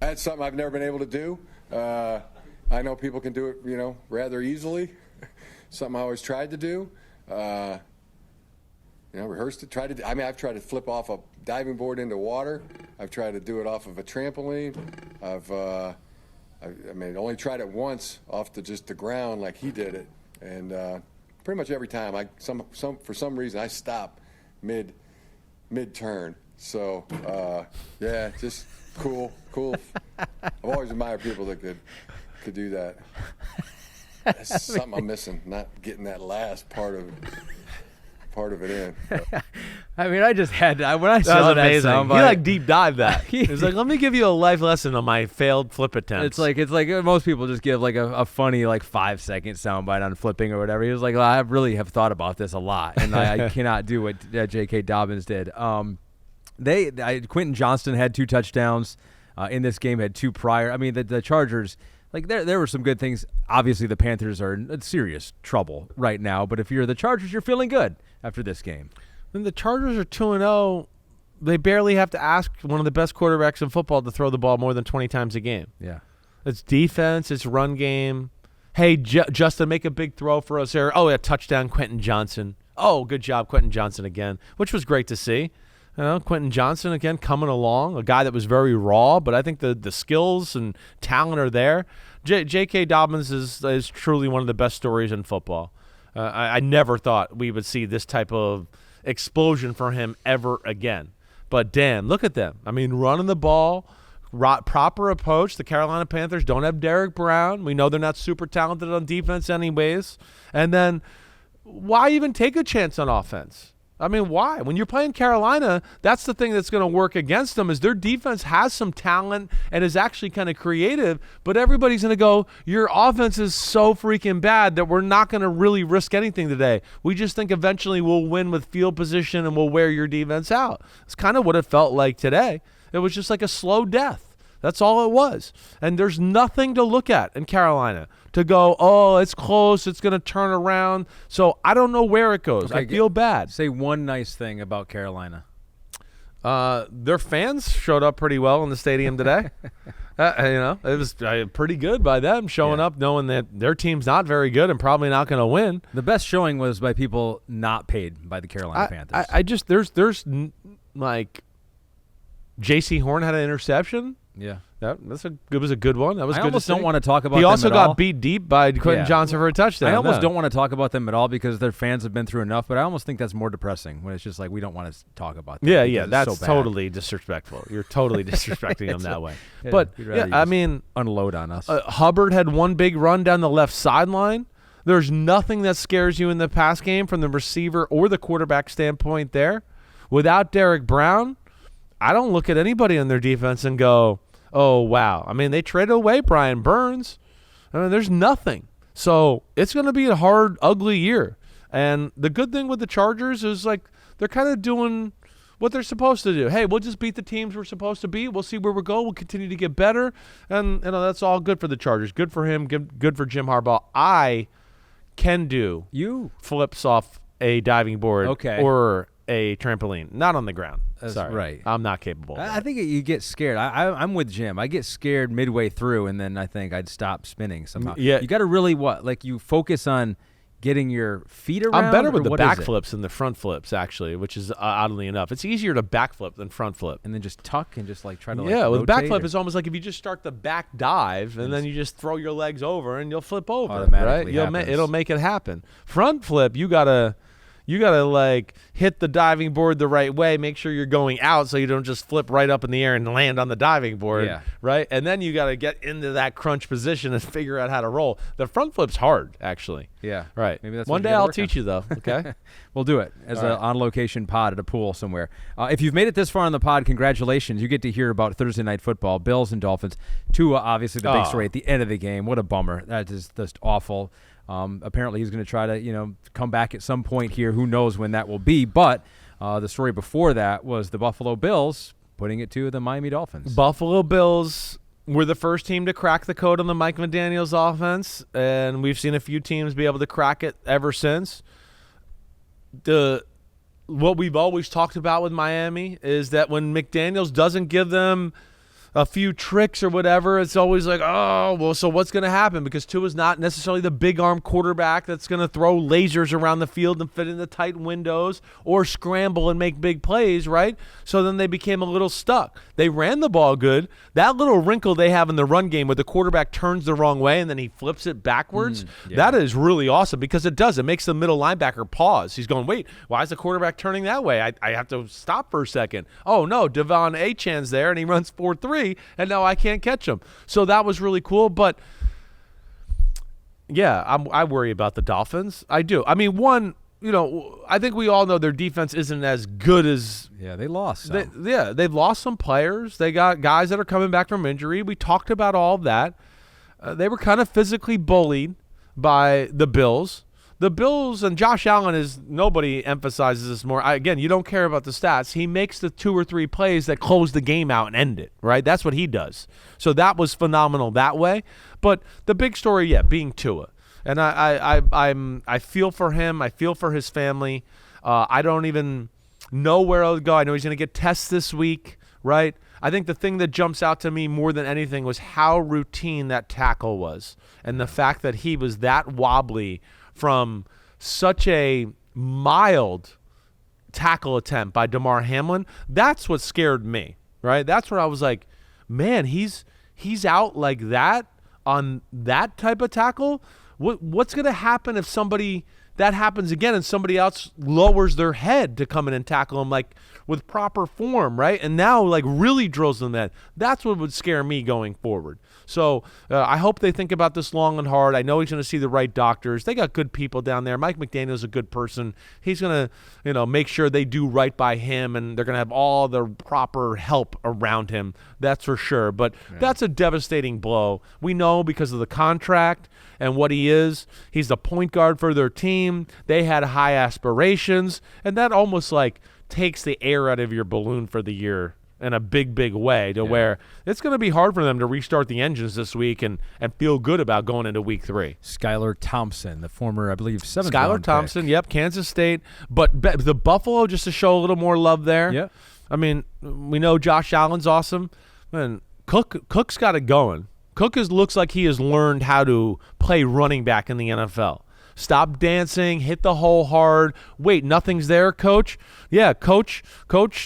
That's something I've never been able to do. I know people can do it, rather easily. Something I always tried to do. Rehearsed it. I've tried to flip off a diving board into water. I've tried to do it off of a trampoline. I only tried it once off the ground like he did it, and pretty much every time for some reason I stop mid turn. So just cool. I've always admired people that could do that. That's something I'm missing, not getting that last part of it in. I mean, I just had when I saw that amazing. soundbite, He deep dive that. He's like, let me give you a life lesson on my failed flip attempts. It's like most people just give like a funny 5-second soundbite on flipping or whatever. He was like, I really have thought about this a lot, and I cannot do what J.K. Dobbins did. Quentin Johnston had 2 touchdowns in this game, had 2 prior. I mean, the Chargers. There were some good things. Obviously, the Panthers are in serious trouble right now. But if you're the Chargers, you're feeling good after this game. When the Chargers are 2-0, they barely have to ask one of the best quarterbacks in football to throw the ball more than 20 times a game. Yeah. It's defense. It's run game. Hey, Justin, make a big throw for us here. Oh, yeah, touchdown, Quentin Johnson. Oh, good job, Quentin Johnson again, which was great to see. Quentin Johnson, again, coming along, a guy that was very raw, but I think the skills and talent are there. J.K. Dobbins is truly one of the best stories in football. I never thought we would see this type of explosion for him ever again. But, damn, look at them. I mean, running the ball, proper approach. The Carolina Panthers don't have Derek Brown. We know they're not super talented on defense anyways. And then why even take a chance on offense? I mean, why? When you're playing Carolina, that's the thing that's going to work against them is their defense has some talent and is actually kind of creative, but everybody's going to go, your offense is so freaking bad that we're not going to really risk anything today. We just think eventually we'll win with field position and we'll wear your defense out. It's kind of what it felt like today. It was just like a slow death. That's all it was. And there's nothing to look at in Carolina to go, oh, it's close, it's going to turn around. So I don't know where it goes. Okay, I feel bad. Say one nice thing about Carolina. Their fans showed up pretty well in the stadium today. It was pretty good by them showing up knowing that their team's not very good and probably not going to win. The best showing was by people not paid by the Carolina Panthers. There's like J.C. Horn had an interception. Yeah. It was a good one. That was I good almost to don't want to talk about them He also at got all. beat deep by Quentin Johnson for a touchdown. I almost don't want to talk about them at all because their fans have been through enough, but I almost think that's more depressing when it's just like we don't want to talk about them. Yeah, that's so totally disrespectful. You're totally disrespecting them that way. But, I mean, unload on us. Hubbard had one big run down the left sideline. There's nothing that scares you in the pass game from the receiver or the quarterback standpoint there. Without Derek Brown, I don't look at anybody on their defense and go, oh, wow. I mean, they traded away Brian Burns. I mean, there's nothing. So it's going to be a hard, ugly year. And the good thing with the Chargers is, like, they're kind of doing what they're supposed to do. Hey, we'll just beat the teams we're supposed to beat. We'll see where we go. We'll continue to get better. And, that's all good for the Chargers. Good for him. Good for Jim Harbaugh. I can do flips off a diving board or a trampoline. Not on the ground. Sorry. Right. I'm not capable of that. I think you get scared. I'm with Jim. I get scared midway through, and then I think I'd stop spinning somehow. Yeah. You got to really you focus on getting your feet around? I'm better with the back flips than the front flips, actually, which is oddly enough. It's easier to back flip than front flip. And then just tuck and just, like, try to, with rotate back flip, it's almost like if you just start the back dive, and then you just throw your legs over, and you'll flip over. Automatically right? It'll make it happen. Front flip, you got to like hit the diving board the right way, make sure you're going out so you don't just flip right up in the air and land on the diving board, right? And then you got to get into that crunch position and figure out how to roll. The front flip's hard, actually. Yeah. Right. Maybe that's one day I'll teach you, though, okay? We'll do it as an on-location pod at a pool somewhere. If you've made it this far on the pod, congratulations. You get to hear about Thursday Night Football, Bills and Dolphins. Tua, obviously, the big story at the end of the game. What a bummer. That is just awful. Apparently, he's going to try to, come back at some point here. Who knows when that will be? But the story before that was the Buffalo Bills putting it to the Miami Dolphins. Buffalo Bills were the first team to crack the code on the Mike McDaniels offense, and we've seen a few teams be able to crack it ever since. What we've always talked about with Miami is that when McDaniels doesn't give them a few tricks or whatever, it's always like, oh, well, so what's going to happen? Because Tua's not necessarily the big-arm quarterback that's going to throw lasers around the field and fit in the tight windows or scramble and make big plays, right? So then they became a little stuck. They ran the ball good. That little wrinkle they have in the run game where the quarterback turns the wrong way and then he flips it backwards, that is really awesome because it does. It makes the middle linebacker pause. He's going, wait, why is the quarterback turning that way? I have to stop for a second. Oh, no, Devon Achan's there, and he runs 4-3. And now I can't catch them. So that was really cool. But, yeah, I worry about the Dolphins. I do. I mean, I think we all know their defense isn't as good as – Yeah, they lost some. They've lost some players. They got guys that are coming back from injury. We talked about all of that. They were kind of physically bullied by the Bills. The Bills and Josh Allen is – nobody emphasizes this more. Again, you don't care about the stats. He makes the 2 or 3 plays that close the game out and end it, right? That's what he does. So that was phenomenal that way. But the big story, being Tua. And I feel for him. I feel for his family. I don't even know where I'll go. I know he's going to get tests this week, right? I think the thing that jumps out to me more than anything was how routine that tackle was and the fact that he was that wobbly from such a mild tackle attempt by Damar Hamlin. That's what scared me, right? That's where I was like, man, he's out like that on that type of tackle. What's going to happen if that happens again and somebody else lowers their head to come in and tackle him like with proper form, right? And now like really drills them that. That's what would scare me going forward. So I hope they think about this long and hard. I know he's going to see the right doctors. They got good people down there. Mike McDaniel's a good person. He's going to, make sure they do right by him, and they're going to have all the proper help around him. That's for sure. But that's a devastating blow. We know because of the contract and what he is. He's the point guard for their team. They had high aspirations, and that almost like takes the air out of your balloon for the year in a big, big way to where it's going to be hard for them to restart the engines this week and feel good about going into week 3. Skylar Thompson, the former, I believe, 7th round Skylar Thompson, pick. Kansas State. But the Buffalo, just to show a little more love there. Yeah. I mean, we know Josh Allen's awesome. Man, Cook's got it going. Cook looks like he has learned how to play running back in the NFL. Stop dancing. Hit the hole hard. Wait, nothing's there, coach? Yeah, coach,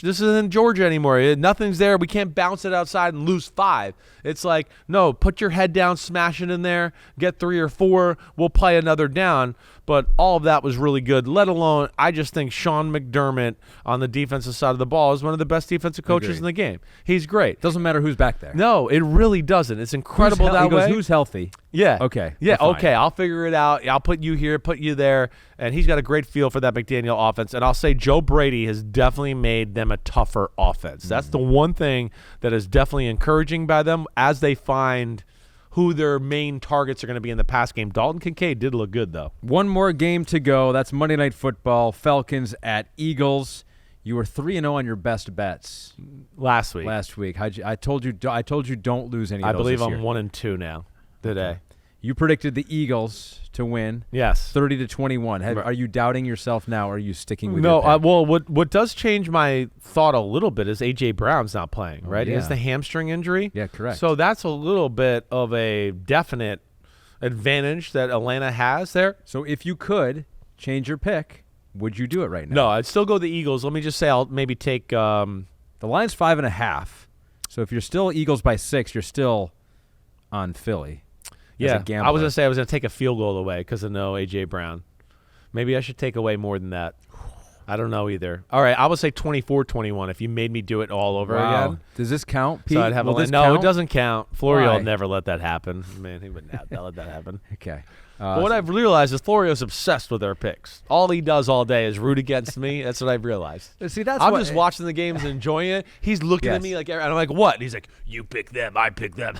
this isn't Georgia anymore. Nothing's there. We can't bounce it outside and lose 5. It's like, no, put your head down, smash it in there, get 3 or 4. We'll play another down. But all of that was really good, let alone I just think Sean McDermott on the defensive side of the ball is one of the best defensive coaches in the game. He's great. Doesn't matter who's back there. No, it really doesn't. It's incredible that way. Who's healthy? Yeah. Okay. Yeah, okay. I'll figure it out. I'll put you here, put you there. And he's got a great feel for that McDaniel offense. And I'll say Joe Brady has definitely made them a tougher offense. That's the one thing that is definitely encouraging by them as they find who their main targets are going to be in the pass game. Dalton Kincaid did look good, though. One more game to go. That's Monday Night Football. Falcons at Eagles. You were 3-0 on your best bets last week. I told you don't lose any of those. I believe this I'm year. 1-2 now today. Okay. You predicted the Eagles to win. Yes. 30-21. Are you doubting yourself now, or are you sticking with your pick? Well, what does change my thought a little bit is A.J. Brown's not playing, right? Yeah. He has the hamstring injury. Yeah, correct. So that's a little bit of a definite advantage that Atlanta has there. So if you could change your pick, would you do it right now? No, I'd still go the Eagles. Let me just say I'll maybe take the line's 5.5. So if you're still Eagles by 6, you're still on Philly. Yeah, I was going to say I was going to take a field goal away because of no A.J. Brown. Maybe I should take away more than that. I don't know either. All right, I would say 24-21 if you made me do it all over again. Does this count, Pete? So I'd have Will this no, count? it doesn't count. Florio Why? will never let that happen. Man, he would not let that happen. Okay. But what I've realized is Florio's obsessed with our picks. All he does all day is root against me. That's what I've realized. See, that's I'm just watching the games and enjoying it. He's looking at Yes. me like, and I'm like, what? And he's like, you pick them, I pick them.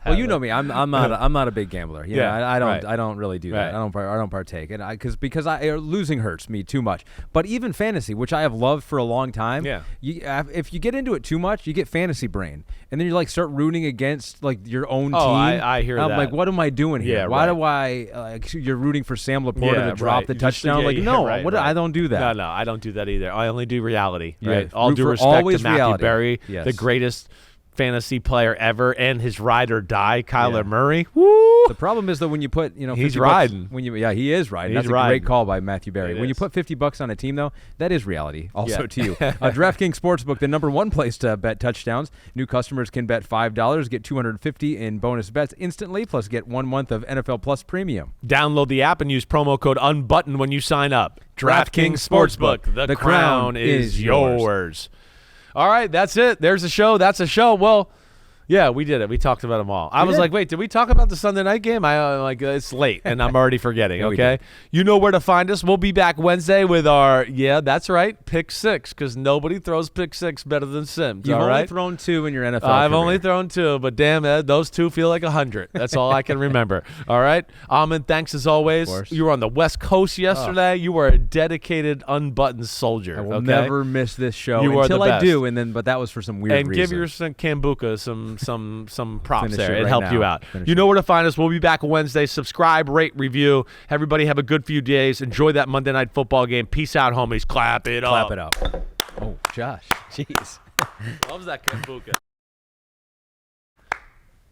Well, you know me. I'm not a big gambler. You know, I don't right. I don't really do that. Right. I don't partake, and because losing hurts me too much. But even fantasy, which I have loved for a long time, if you get into it too much, you get fantasy brain, and then you like start rooting against like your own team. I hear that. I'm like, what am I doing here? Yeah, Why right. do I you're rooting for Sam Laporta to drop right. the touchdown? I don't do that. No, I don't do that either. I only do reality. Yeah, Right. All root due for respect always to Matthew reality. Berry, Yes. the greatest fantasy player ever, and his ride or die, Kyler Murray. Woo! The problem is that when you put, $50 He's riding. He is riding. That's He's a riding. great call by Matthew Berry. It When you is. put $50 on a team, though, that is reality. Also Yeah. to you, DraftKings Sportsbook, the number one place to bet touchdowns. New customers can bet $5, get $250 in bonus bets instantly, plus get 1 month of NFL Plus Premium. Download the app and use promo code UNBUTTONED when you sign up. DraftKings Sportsbook. The crown is yours. All right, that's it. There's a show. That's a show. Well, yeah, we did it. We talked about them all. I was like, wait, did we talk about the Sunday night game? It's late, and I'm already forgetting, Yeah, we okay? You know where to find us. We'll be back Wednesday with our, that's right, Pick 6, because nobody throws Pick 6 better than Simms, You've all right? only thrown 2 in your NFL I've career. only thrown 2, but damn, Ed, those 2 feel like 100. That's all I can remember. All right? Ahmed, thanks as always. Of course. You were on the West Coast yesterday. You were a dedicated, unbuttoned soldier. I will okay? never miss this show You are until the I best. do, but that was for some weird And reason. give your Kambuka some props Finish there. it It right helped you now. out. Finish You it. know where to find us. We'll be back Wednesday. Subscribe, rate, review. Everybody have a good few days. Enjoy that Monday Night Football game. Peace out, homies. Clap it up. Clap it up. Oh, Josh. Jeez. Loves that Kambuka.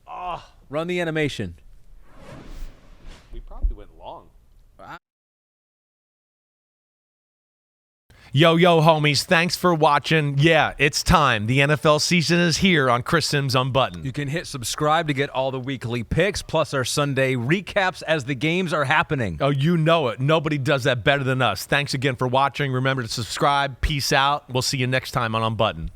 Oh, Run the animation. we probably went long. Yo, homies, thanks for watching. Yeah, it's time. The NFL season is here on Chris Simms Unbuttoned. You can hit subscribe to get all the weekly picks, plus our Sunday recaps as the games are happening. Oh, you know it. Nobody does that better than us. Thanks again for watching. Remember to subscribe. Peace out. We'll see you next time on Unbuttoned.